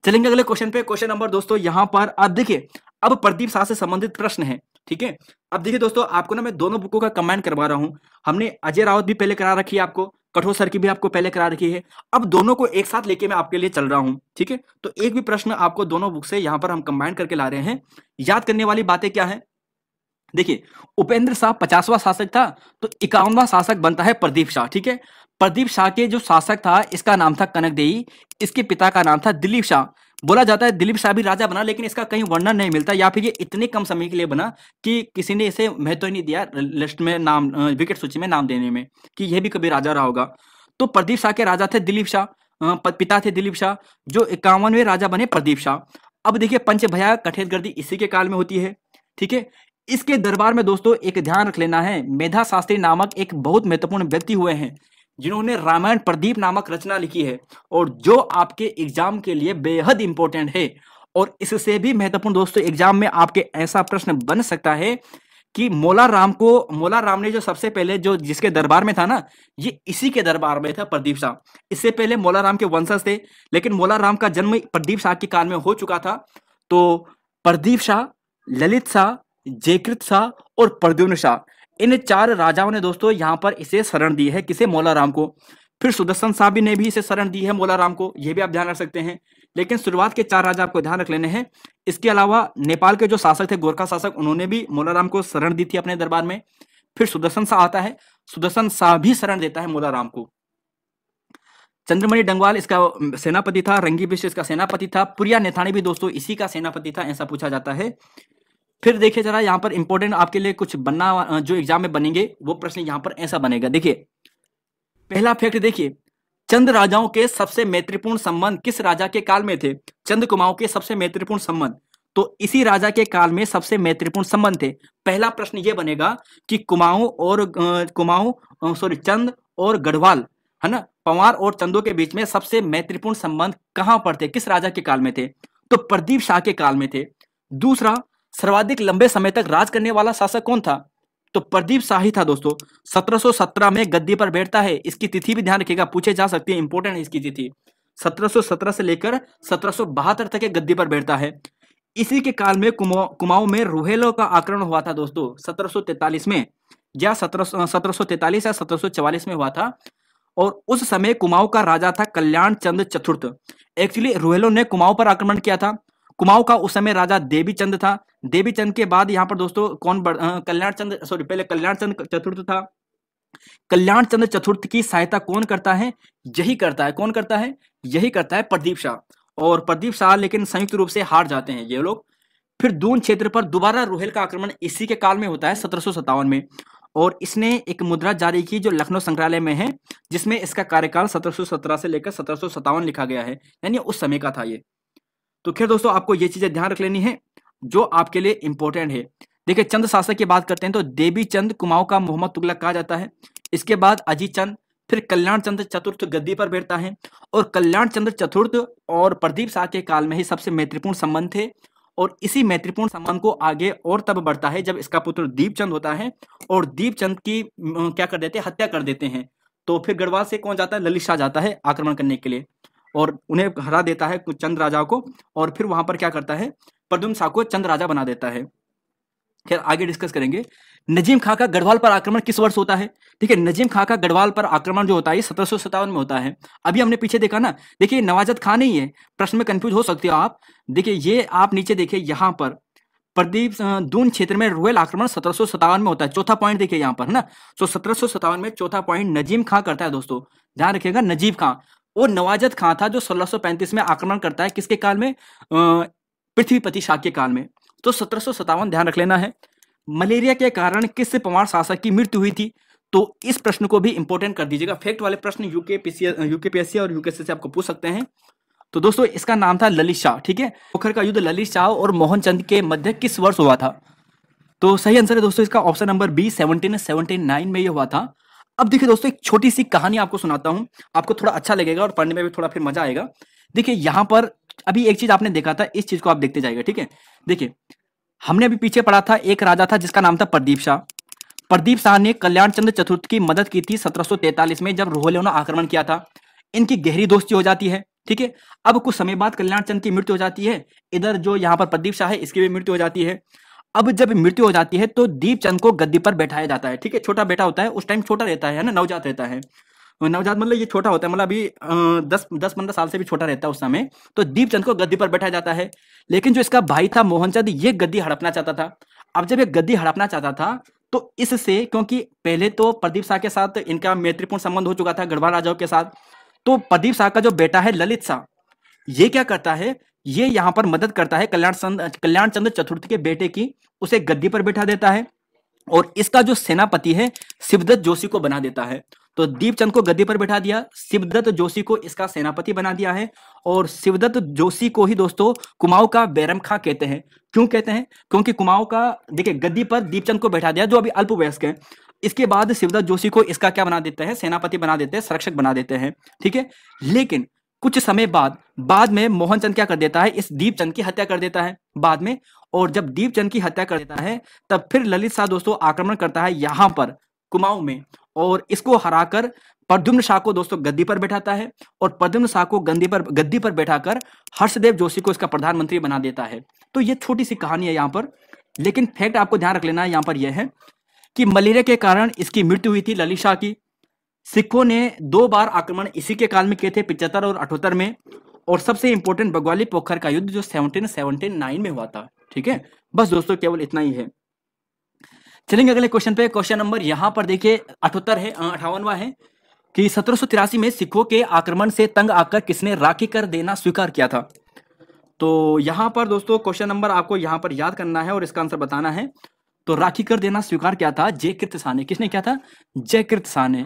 A: चलेंगे अगले क्वेश्चन पे। क्वेश्चन नंबर दोस्तों यहां पर अब देखिए, अब प्रदीप शाह से संबंधित प्रश्न है, ठीक है। अब देखिए दोस्तों, आपको ना मैं दोनों बुकों का कंबाइन करवा रहा हूं। हमने अजय रावत भी पहले करा रखी है आपको, कठोर सर की भी आपको पहले करा रखी है। अब दोनों को एक साथ लेके मैं आपके लिए चल रहा हूं, ठीक है। तो एक भी प्रश्न आपको दोनों बुक से यहां पर हम कंबाइन करके ला रहे हैं। याद करने वाली बातें क्या है? देखिए, उपेंद्र शाह 50वां शासक था, तो 51वां शासक बनता है प्रदीप शाह, ठीक है। प्रदीप शाह के जो शासक था इसका नाम था कनकदेई, इसके पिता का नाम था दिलीप शाह। बोला जाता है दिलीप शाह भी राजा बना, लेकिन इसका कहीं वर्णन नहीं मिलता, या फिर ये इतने कम समय के लिए बना कि किसी ने इसे महत्व ही नहीं दिया लिस्ट में, नाम विकेट सूची में नाम देने में, कि यह भी कभी राजा रहा होगा। तो प्रदीप शाह के राजा थे दिलीप शाह, पिता थे दिलीप शाह, जो 51वें राजा बने प्रदीप शाह। अब देखिए, पंच भैया कठेतगर्दी इसी के काल में होती है, ठीक है। इसके दरबार में दोस्तों एक ध्यान रख लेना है, मेधा शास्त्री नामक एक बहुत महत्वपूर्ण व्यक्ति हुए हैं, जिन्होंने रामायण प्रदीप नामक रचना लिखी है, और जो आपके एग्जाम के लिए बेहद इंपॉर्टेंट है। और इससे भी महत्वपूर्ण दोस्तों, एग्जाम में आपके ऐसा प्रश्न बन सकता है कि मोला राम ने जो सबसे पहले जो जिसके दरबार में था ना, ये इसी के दरबार में था प्रदीप शाह। इससे पहले मोला राम के वंशज थे, लेकिन मोला राम का जन्म प्रदीप शाह के काल में हो चुका था। तो प्रदीप शाह, ललित शाह, जयकृत शाह और प्रद्युम्न शाह, इन 4 राजाओं ने दोस्तों यहां पर इसे शरण दी है, किसे? मोला राम को। फिर सुदर्शन शाह भी ने भी इसे शरण दी है मोला राम को, यह भी आप ध्यान रख सकते हैं। लेकिन शुरुआत के 4 राजा आपको ध्यान रख लेने हैं। इसके अलावा नेपाल के जो शासक थे, गोरखा शासक, उन्होंने भी मोला राम को शरण दी थी अपने दरबार में। फिर सुदर्शन शाह आता है, सुदर्शन शाह भी शरण देता है मोला राम को। चंद्रमणि डंगवाल इसका सेनापति था, रंगी बिष्ट इसका सेनापति था, पुरिया नेथानी भी दोस्तों इसी का सेनापति था, ऐसा पूछा जाता है। फिर देखिए जरा, यहाँ पर इंपॉर्टेंट आपके लिए कुछ बनना, जो एग्जाम में बनेंगे वो प्रश्न यहाँ पर ऐसा बनेगा। देखिए, पहला फैक्ट देखिए, चंद राजाओं के सबसे मैत्रीपूर्ण संबंध किस राजा के काल में थे? चंद कुमाऊं के सबसे मैत्रीपूर्ण संबंध तो इसी राजा के काल में सबसे मैत्रीपूर्ण संबंध थे। पहला प्रश्न ये बनेगा कि चंद और गढ़वाल, है ना, पंवार और चंदों के बीच में सबसे मैत्रीपूर्ण संबंध कहां पर थे, किस राजा के काल में थे? तो प्रदीप शाह के काल में थे। दूसरा, सर्वाधिक लंबे समय तक राज करने वाला शासक कौन था? तो प्रदीप शाह ही था दोस्तों। 1717 में गद्दी पर बैठता है, इसकी तिथि भी ध्यान रखिएगा, पूछे जा सकती है, इंपॉर्टेंट है इसकी तिथि। 1717 से लेकर 1772 तक ये गद्दी पर बैठता है। इसी के काल में कुमाऊं में रोहेलों का आक्रमण हुआ था दोस्तों, 1743 में, या 1743 या 1744 में हुआ था। और उस समय कुमाऊं का राजा था कल्याण चंद चतुर्थ। एक्चुअली रोहेलों ने कुमाऊं पर आक्रमण किया था। कुमाऊं का उस समय राजा देवीचंद था। देवीचंद के बाद यहाँ पर दोस्तों कौन कल्याण चंद्र, सॉरी पहले कल्याण चंद्र चतुर्थ था। कल्याण चंद्र चतुर्थ की सहायता कौन करता है? यही करता है, कौन करता है? यही करता है प्रदीप शाह। और प्रदीप शाह लेकिन संयुक्त रूप से हार जाते हैं ये लोग। फिर दून क्षेत्र पर दोबारा रुहेल का आक्रमण इसी के काल में होता है 1757 में, और इसने एक मुद्रा जारी की जो लखनऊ संग्रहालय में है, जिसमें इसका कार्यकाल 1717 से लेकर 1757 लिखा गया है, यानी उस समय का था ये। तो खैर दोस्तों, आपको ये चीजें ध्यान रख लेनी है जो आपके लिए इंपॉर्टेंट है। देखिए, चंद शासक की बात करते हैं तो देवी चंद कुमाऊं का मोहम्मद तुगलक कहा जाता है। इसके बाद अजीत चंद, फिर कल्याण चंद्र चतुर्थ गद्दी पर बैठता है, और कल्याण चंद्र चतुर्थ और प्रदीप शाह के काल में ही सबसे मैत्रीपूर्ण संबंध थे। और इसी मैत्रीपूर्ण संबंध को आगे और तब बढ़ता है जब इसका पुत्र दीपचंद होता है, और दीपचंद की क्या कर देते हैं? हत्या कर देते हैं। तो फिर गढ़वाल से कौन जाता है? ललित शाह जाता है आक्रमण करने के लिए, और उन्हें हरा देता है चंद राजा को, और फिर वहां पर क्या करता है? प्रद्युम्न शाह को चंद राजा बना देता है। खैर आगे डिस्कस करेंगे। नजीम खां का गढ़वाल पर आक्रमण किस वर्ष होता है? ठीक है, नजीम खां का गढ़वाल पर आक्रमण जो होता है 1757 में होता है। अभी हमने पीछे देखा ना, देखिए नवाजत खां नहीं है, प्रश्न में कंफ्यूज हो सकते हो आप। देखिए ये आप नीचे देखिए, यहाँ पर प्रदीप दून क्षेत्र में रुहेल आक्रमण 1757 में होता है। चौथा पॉइंट देखिए यहाँ पर, है ना। तो 1757 में चौथा पॉइंट नजीम खां करता है दोस्तों, ध्यान रखिएगा। नजीब खां वो नवाजत खां था जो 1635 में आक्रमण करता है, किसके काल में? पृथ्वीपति शाह के काल में। तो 1757 ध्यान रख लेना है। मलेरिया के कारण किस पंवार शासक की मृत्यु हुई थी? तो इस प्रश्न को भी इंपॉर्टेंट कर दीजिएगा। फैक्ट वाले प्रश्न यूकेपीएससी और यूकेएससी से आपको पूछ सकते हैं। तो दोस्तों इसका नाम था ललित शाह। ठीक है, पोखर का युद्ध ललित शाह और मोहन चंद के मध्य किस वर्ष हुआ था? तो सही आंसर है दोस्तों इसका ऑप्शन नंबर बी, 1779 में ये हुआ था। अब देखिए दोस्तों, एक छोटी सी कहानी आपको सुनाता हूं, आपको थोड़ा अच्छा लगेगा और पढ़ने में भी थोड़ा फिर मजा आएगा। देखिए यहाँ पर अभी एक चीज आपने देखा था, इस चीज को आप देखते जाएगा। ठीक है, देखिए हमने अभी पीछे पढ़ा था, एक राजा था जिसका नाम था प्रदीप शाह। प्रदीप शाह ने कल्याण चंद्र चतुर्थ की मदद की थी 1743 में, जब रोहले ने आक्रमण किया था। इनकी गहरी दोस्ती हो जाती है। ठीक है, अब कुछ समय बाद कल्याण चंद की मृत्यु हो जाती है। इधर जो यहाँ पर प्रदीप शाह है, इसकी भी मृत्यु हो जाती है। अब जब मृत्यु हो जाती है तो दीपचंद को गद्दी पर बैठाया जाता है। ठीक है, छोटा बेटा होता है, उस टाइम छोटा रहता है ना, नवजात रहता है। नवजात मतलब ये छोटा होता है, मतलब अभी 10-15 साल से भी छोटा रहता है उस समय। तो दीपचंद को गद्दी पर बैठाया जाता है। लेकिन जो इसका भाई था मोहनचंद, ये गद्दी हड़पना चाहता था। अब जब ये गद्दी हड़पना चाहता था तो इससे, क्योंकि पहले तो प्रदीप शाह के साथ इनका मैत्रीपूर्ण संबंध हो चुका था गढ़वाल राजाओं के साथ, तो प्रदीप शाह का जो बेटा है ललित शाह, ये क्या करता है? ये यहाँ पर मदद करता है कल्याण चंद्र चतुर्थ के बेटे की, उसे गद्दी पर बैठा देता है, और इसका जो सेनापति है शिवदत्त जोशी को बना देता है। तो दीपचंद को गद्दी पर बैठा दिया, शिवदत्त जोशी को इसका सेनापति बना दिया है। और शिवदत्त जोशी को ही दोस्तों कुमाऊं का बैरम खां कहते हैं। क्यों कहते हैं? क्योंकि कुमाऊं का, देखिए गद्दी पर दीपचंद को बैठा दिया जो अभी अल्पवयस्क है। इसके बाद शिवदत्त जोशी को इसका क्या बना देते हैं? सेनापति बना देते हैं, संरक्षक बना देते हैं। ठीक है, लेकिन कुछ समय बाद में मोहनचंद क्या कर देता है? इस दीपचंद की हत्या कर देता है बाद में। और जब दीपचंद की हत्या कर देता है तब फिर ललित शाह दोस्तों आक्रमण करता है यहां पर कुमाऊं में, और इसको हराकर प्रद्युम्न शाह को दोस्तों गद्दी पर बैठाता है, और प्रद्युम्न शाह को गद्दी पर बैठाकर हर्षदेव जोशी को इसका प्रधानमंत्री बना देता है। तो ये छोटी सी कहानी है यहाँ पर, लेकिन फैक्ट आपको ध्यान रख लेना है यहाँ पर यह है कि मलेरिया के कारण इसकी मृत्यु हुई थी ललित शाह की। सिखों ने 2 बार आक्रमण इसी के काल में किए थे, 75 और 78 में। और सबसे इंपॉर्टेंट बग्वाली पोखर का युद्ध जो 1779 में हुआ था। ठीक है, बस दोस्तों केवल इतना ही है। चलेंगे अगले क्वेश्चन पे। क्वेश्चन नंबर यहाँ पर देखिए 78 है, 58वां है कि 1783 में सिखों के आक्रमण से तंग आकर किसने राखी कर देना स्वीकार किया था? तो यहाँ पर दोस्तों क्वेश्चन नंबर आपको यहाँ पर याद करना है और इसका आंसर बताना है। तो राखी कर देना स्वीकार किया था जयकृत शाह ने। किसने किया था? जयकृत शाह ने।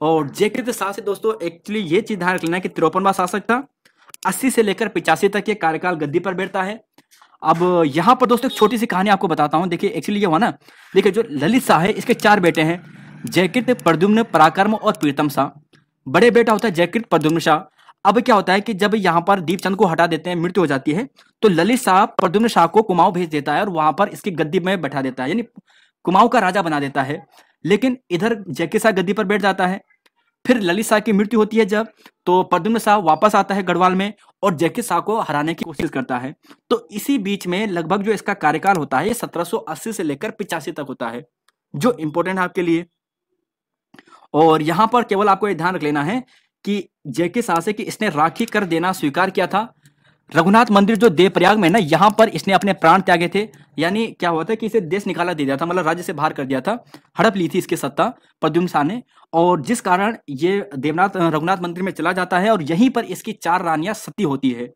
A: और जयकृत शाह से दोस्तों एक्चुअली ये चीज ध्यान रख लेना है कि 53वां शासक था, 80 से लेकर 85 तक ये कार्यकाल गद्दी पर बैठता है। अब यहाँ पर दोस्तों एक छोटी सी कहानी आपको बताता हूँ। देखिए एक्चुअली ये हुआ ना, देखिए जो ललित शाह है इसके 4 बेटे हैं, जयकृत, प्रद्युम्न, पराक्रम और प्रीतम शाह। बड़े बेटा होता है जयकृत प्रद्युम्न शाह। अब क्या होता है कि जब यहाँ पर दीपचंद को हटा देते हैं, मृत्यु हो जाती है, तो ललित शाह प्रद्युम्न शाह को कुमाऊं भेज देता है और वहां पर इसकी गद्दी में बैठा देता है, यानी कुमाऊं का राजा बना देता है। लेकिन इधर जयकृत शाह गद्दी पर बैठ जाता है। फिर ललित शाह की मृत्यु होती है जब, तो प्रद्युम्न शाह वापस आता है गढ़वाल में और जयकृत शाह को हराने की कोशिश करता है। तो इसी बीच में लगभग जो इसका कार्यकाल होता है ये 1780 से लेकर 85 तक होता है, जो इंपॉर्टेंट है आपके लिए। और यहां पर केवल आपको ये ध्यान रख लेना है कि जयकृत शाह से कि इसने राखी कर देना स्वीकार किया था। रघुनाथ मंदिर जो देवप्रयाग में ना, यहाँ पर इसने अपने प्राण त्यागे थे। यानी क्या हुआ था कि इसे देश निकाला दे दिया था, मतलब राज्य से बाहर कर दिया था, हड़प ली थी इसकी सत्ता प्रद्युम्न शाह ने। और जिस कारण ये देवनाथ रघुनाथ मंदिर में चला जाता है और यहीं पर इसकी 4 रानियां सती होती है।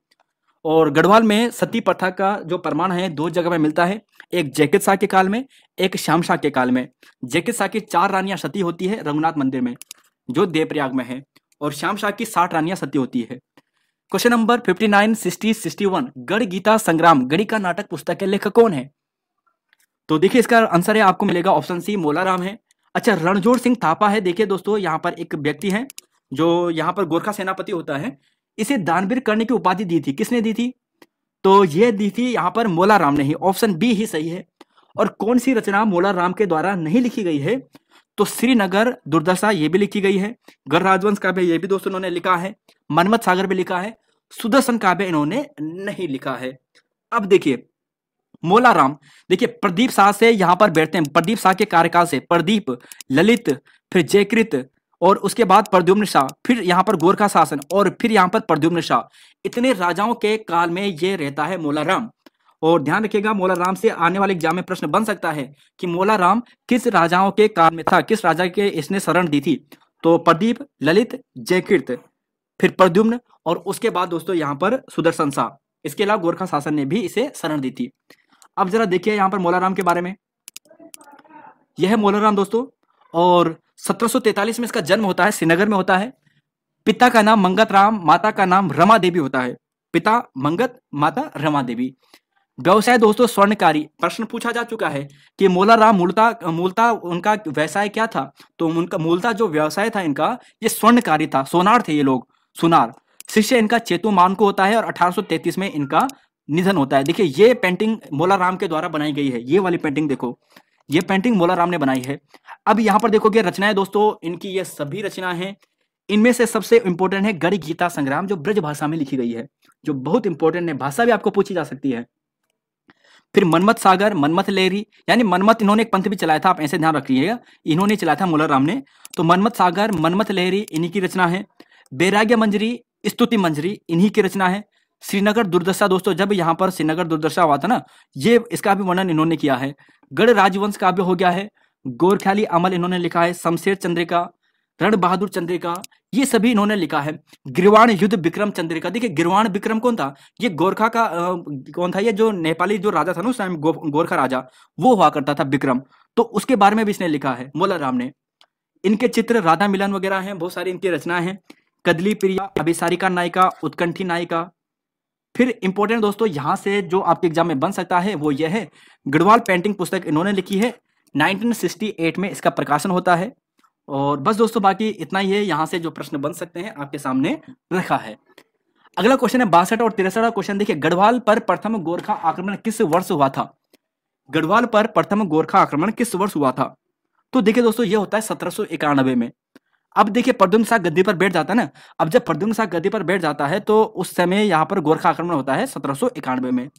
A: और गढ़वाल में सती प्रथा का जो प्रमाण है 2 जगह में मिलता है, एक जैकिद शाह के काल में, एक श्याम शाह के काल में। जैकिद शाह की 4 रानियां सती होती है रघुनाथ मंदिर में जो देवप्रयाग में है, और श्याम शाह की 60 रानियां सती होती है। क्वेश्चन नंबर 59, 60, 61, गढ़ गीता संग्राम गढ़ी का नाटक पुस्तक के लेखक कौन है? तो देखिए इसका आंसर है आपको मिलेगा ऑप्शन सी, मोलाराम है। अच्छा, रणजोड़ सिंह थापा है। देखिए दोस्तों, यहाँ पर एक व्यक्ति है जो यहाँ पर गोरखा सेनापति होता है, इसे दानवीर करने की उपाधि दी थी। किसने दी थी? तो ये दी थी यहाँ पर मोलाराम ने ही। ऑप्शन बी ही सही है। और कौन सी रचना मोलाराम के द्वारा नहीं लिखी गई है? तो श्रीनगर दुर्दशा ये भी लिखी गई है, गढ़ राजवंश काव्य ये भी दोस्तों इन्होंने लिखा है, मनमत सागर भी लिखा है, सुदर्शन काव्य इन्होंने नहीं लिखा है। अब देखिए मोलाराम, देखिए प्रदीप शाह से यहाँ पर बैठते हैं, प्रदीप शाह के कार्यकाल से प्रदीप, ललित, फिर जयकृत, और उसके बाद प्रद्युम्न शाह, फिर यहाँ पर गोरखा शासन, और फिर यहाँ पर प्रद्युम्न शाह। इतने राजाओं के काल में ये रहता है मोलाराम। और ध्यान रखिएगा, मोलाराम से आने वाले एग्जाम में प्रश्न बन सकता है कि मोलाराम किस राजाओं के काल में था, किस राजा के इसने शरण दी थी। तो प्रदीप, ललित, जयकृत, फिर प्रद्युम्न, और उसके बाद दोस्तों यहाँ पर सुदर्शन शाह। इसके अलावा गोरखा शासन ने भी इसे शरण दी थी। अब जरा देखिए यहाँ पर मोलाराम के बारे में। यह है मोलाराम दोस्तों, और 1743 में इसका जन्म होता है, श्रीनगर में होता है। पिता का नाम मंगत राम, माता का नाम रमा देवी होता है। पिता मंगत, माता रमा देवी। व्यवसाय दोस्तों स्वर्णकारी। प्रश्न पूछा जा चुका है कि मोलाराम मूलतः उनका व्यवसाय क्या था? तो उनका मूलतः जो व्यवसाय था इनका, ये स्वर्णकारी था, सोनार थे ये लोग, सुनार। शिष्य इनका चेतु मान को होता है, और 1833 में इनका निधन होता है। देखिए ये पेंटिंग मोलाराम के द्वारा बनाई गई है, ये वाली पेंटिंग देखो, ये पेंटिंग मोलाराम ने बनाई है। अब यहाँ पर देखोगे रचनाएं दोस्तों इनकी, ये सभी रचना है। इनमें से सबसे इंपॉर्टेंट है गढ़ गीता संग्राम, जो ब्रज भाषा में लिखी गई है, जो बहुत इंपॉर्टेंट है, भाषा भी आपको पूछी जा सकती है। फिर मनमत सागर, मनमत लहरी, यानी मनमत इन्होंने एक पंथ भी चलाया था, आप ऐसे ध्यान रखिएगा, इन्होंने चलाया था मोलाराम ने। तो मनमत सागर, मनमत लहरी इन्हीं की रचना है। बैराग्य मंजरी, स्तुति मंजरी इन्हीं की रचना है। श्रीनगर दुर्दशा दोस्तों, जब यहाँ पर श्रीनगर दुर्दशा हुआ था ना, ये इसका भी वर्णन इन्होंने किया है। गढ़ राजवंश काव्य हो गया है। गोरख्याली अमल इन्होंने लिखा है। शमशेर चंद्रिका, रण बहादुर चंद्रिका, ये सभी इन्होंने लिखा है। गिरवाण युद्ध विक्रम चंद्रिका, देखिए गिरवाण विक्रम कौन था? ये गोरखा का कौन था? ये जो नेपाली जो राजा था ना उस टाइम, गोरखा राजा, वो हुआ करता था विक्रम। तो उसके बारे में भी इसने लिखा है मोलाराम ने। इनके चित्र राधा मिलन वगैरह हैं, बहुत सारी इनकी रचनाएं हैं। कदली प्रिया, अभिसारिका नायिका, उत्कंठी नायिका। फिर इंपॉर्टेंट दोस्तों यहाँ से जो आपके एग्जाम में बन सकता है वो ये है, गढ़वाल पेंटिंग पुस्तक इन्होंने लिखी है, 1968 में इसका प्रकाशन होता है। और बस दोस्तों बाकी इतना ही है, यहाँ से जो प्रश्न बन सकते हैं आपके सामने रखा है। अगला क्वेश्चन है 62 और 63 क्वेश्चन। देखिए गढ़वाल पर प्रथम गोरखा आक्रमण किस वर्ष हुआ था? गढ़वाल पर प्रथम गोरखा आक्रमण किस वर्ष हुआ था? तो देखिए दोस्तों ये होता है 1791 में। अब देखिए प्रद्युम्न शाह गद्दी पर बैठ जाता है ना, अब जब प्रद्युम्न शाह गद्दी पर बैठ जाता है तो उस समय यहाँ पर गोरखा आक्रमण होता है 1791 में।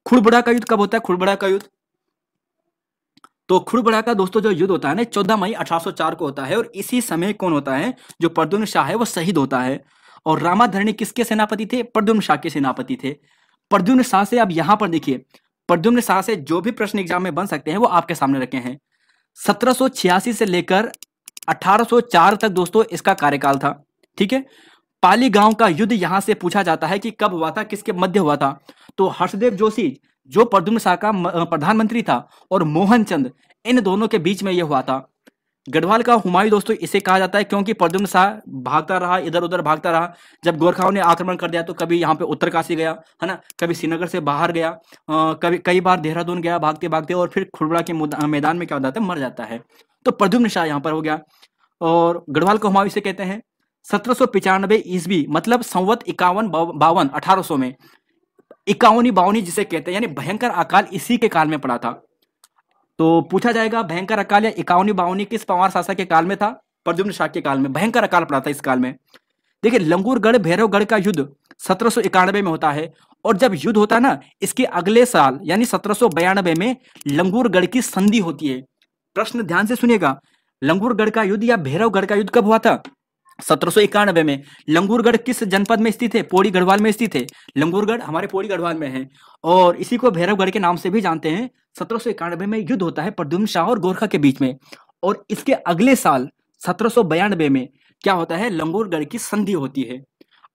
A: खुड़बुड़ा का युद्ध कब होता है? खुड़बुड़ा का युद्ध, तो खुड़बुड़ा का दोस्तों जो युद्ध होता है ना 14 मई 1804 को होता है, और इसी समय कौन होता है? जो प्रद्युम्न शाह है वो शहीद होता है। और रामाधरणी किसके सेनापति थे? प्रद्युम्न शाह के सेनापति थे। प्रद्युम्न शाह से अब यहाँ पर देखिए, प्रद्युम्न शाह से जो भी प्रश्न एग्जाम में बन सकते हैं वो आपके सामने रखे हैं। 1786 से लेकर 1804 तक दोस्तों इसका कार्यकाल था। ठीक है, पाली गांव का युद्ध यहां से पूछा जाता है कि कब हुआ था, किसके मध्य हुआ था? तो हर्षदेव जोशी जो प्रद्युम्न शाह का प्रधानमंत्री था, और मोहन चंद, इन दोनों के बीच में यह हुआ था। गढ़वाल का हुमायूं दोस्तों इसे कहा जाता है क्योंकि प्रद्युम्न शाह भागता रहा, इधर उधर भागता रहा। जब गोरखाओं ने आक्रमण कर दिया तो कभी यहाँ पे उत्तरकाशी गया, है ना, कभी श्रीनगर से बाहर गया, कभी कई बार देहरादून गया भागते भागते, और फिर खुड़बुड़ा के मैदान में क्या हो जाता है? मर जाता है। तो प्रद्युम्न शाह यहाँ पर हो गया। और गढ़वाल को हुमायूं इसे कहते हैं। 1795 ईस्वी, मतलब संवत 51-52 1800 में, 51-52 जिसे कहते हैं, यानी भयंकर अकाल इसी के काल में पड़ा था। तो पूछा जाएगा भयंकर अकाल या 51-52 किस पंवार शासक के काल में था? प्रद्युम्न शाह के काल में भयंकर अकाल पड़ा था इस काल में। देखिए लंगूरगढ़ भैरवगढ़ का युद्ध 1791 में होता है, और जब युद्ध होता है ना इसके अगले साल यानी 1792 में लंगूरगढ़ की संधि होती है। प्रश्न ध्यान से सुनिएगा, लंगूरगढ़ का युद्ध या भैरवगढ़ का युद्ध कब हुआ था? 1791 में। लंगूरगढ़ किस जनपद में स्थित है? पौड़ी गढ़वाल में स्थित है। लंगूरगढ़ हमारे पौड़ी गढ़वाल में है और इसी को भैरवगढ़ के नाम से भी जानते हैं। 1791 में युद्ध होता है प्रद्युम्न शाह और गोरखा के बीच में और इसके अगले साल 1792 में क्या होता है? लंगूरगढ़ की संधि होती है।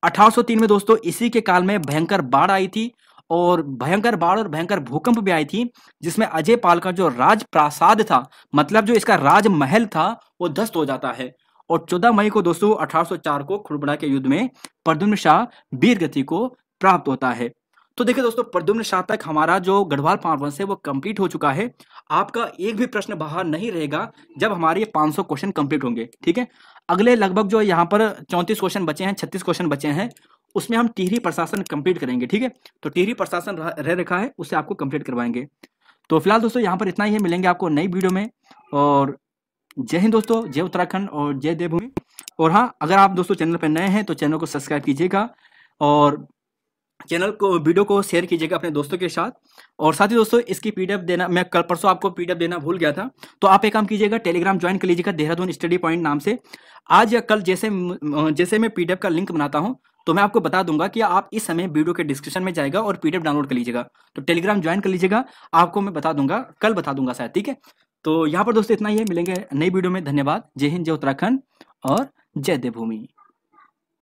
A: 1803 में दोस्तों इसी के काल में भयंकर बाढ़ आई थी और भयंकर बाढ़ और भयंकर भूकंप भी आई थी, जिसमें अजय पाल का जो राज प्रासाद था, मतलब जो इसका राजमहल था, वो ध्वस्त हो जाता है। और 14 मई को दोस्तों 1804 को खुड़बड़ा के युद्ध में प्रद्युम्न शाह वीर गति को प्राप्त होता है। तो देखिए दोस्तों, प्रद्युम्न शाह तक हमारा जो गढ़वाल पारवंश है वो कंप्लीट हो चुका है। आपका एक भी प्रश्न बाहर नहीं रहेगा जब हमारे ये 500 क्वेश्चन कंप्लीट होंगे। ठीक है, अगले लगभग जो यहाँ पर 34 क्वेश्चन बचे हैं, 36 क्वेश्चन बचे हैं, उसमें हम टिहरी प्रशासन कंप्लीट करेंगे। ठीक है, तो टिहरी प्रशासन रह रखा है, उससे आपको कंप्लीट करवाएंगे। तो फिलहाल दोस्तों यहाँ पर इतना ही है, मिलेंगे आपको नई वीडियो में। और जय हिंद दोस्तों, जय उत्तराखंड और जय देवभूमि। और हाँ, अगर आप दोस्तों चैनल पर नए हैं तो चैनल को सब्सक्राइब कीजिएगा और चैनल को वीडियो को शेयर कीजिएगा अपने दोस्तों के साथ। और साथ ही दोस्तों इसकी पीडीएफ देना, मैं कल परसों आपको पीडीएफ देना भूल गया था, तो आप एक काम कीजिएगा, टेलीग्राम ज्वाइन कर लीजिएगा देहरादून स्टडी पॉइंट नाम से। आज या कल जैसे मैं पीडीएफ का लिंक बनाता हूँ तो मैं आपको बता दूंगा कि आप इस समय वीडियो के डिस्क्रिप्शन में जाएगा और पीडीएफ डाउनलोड कर लीजिएगा। तो टेलीग्राम ज्वाइन कर लीजिएगा, आपको मैं बता दूंगा, कल बता दूंगा शायद। ठीक है, तो यहाँ पर दोस्तों इतना ही है, मिलेंगे नई वीडियो में। धन्यवाद, जय हिंद, जय उत्तराखंड और जय देवभूमि।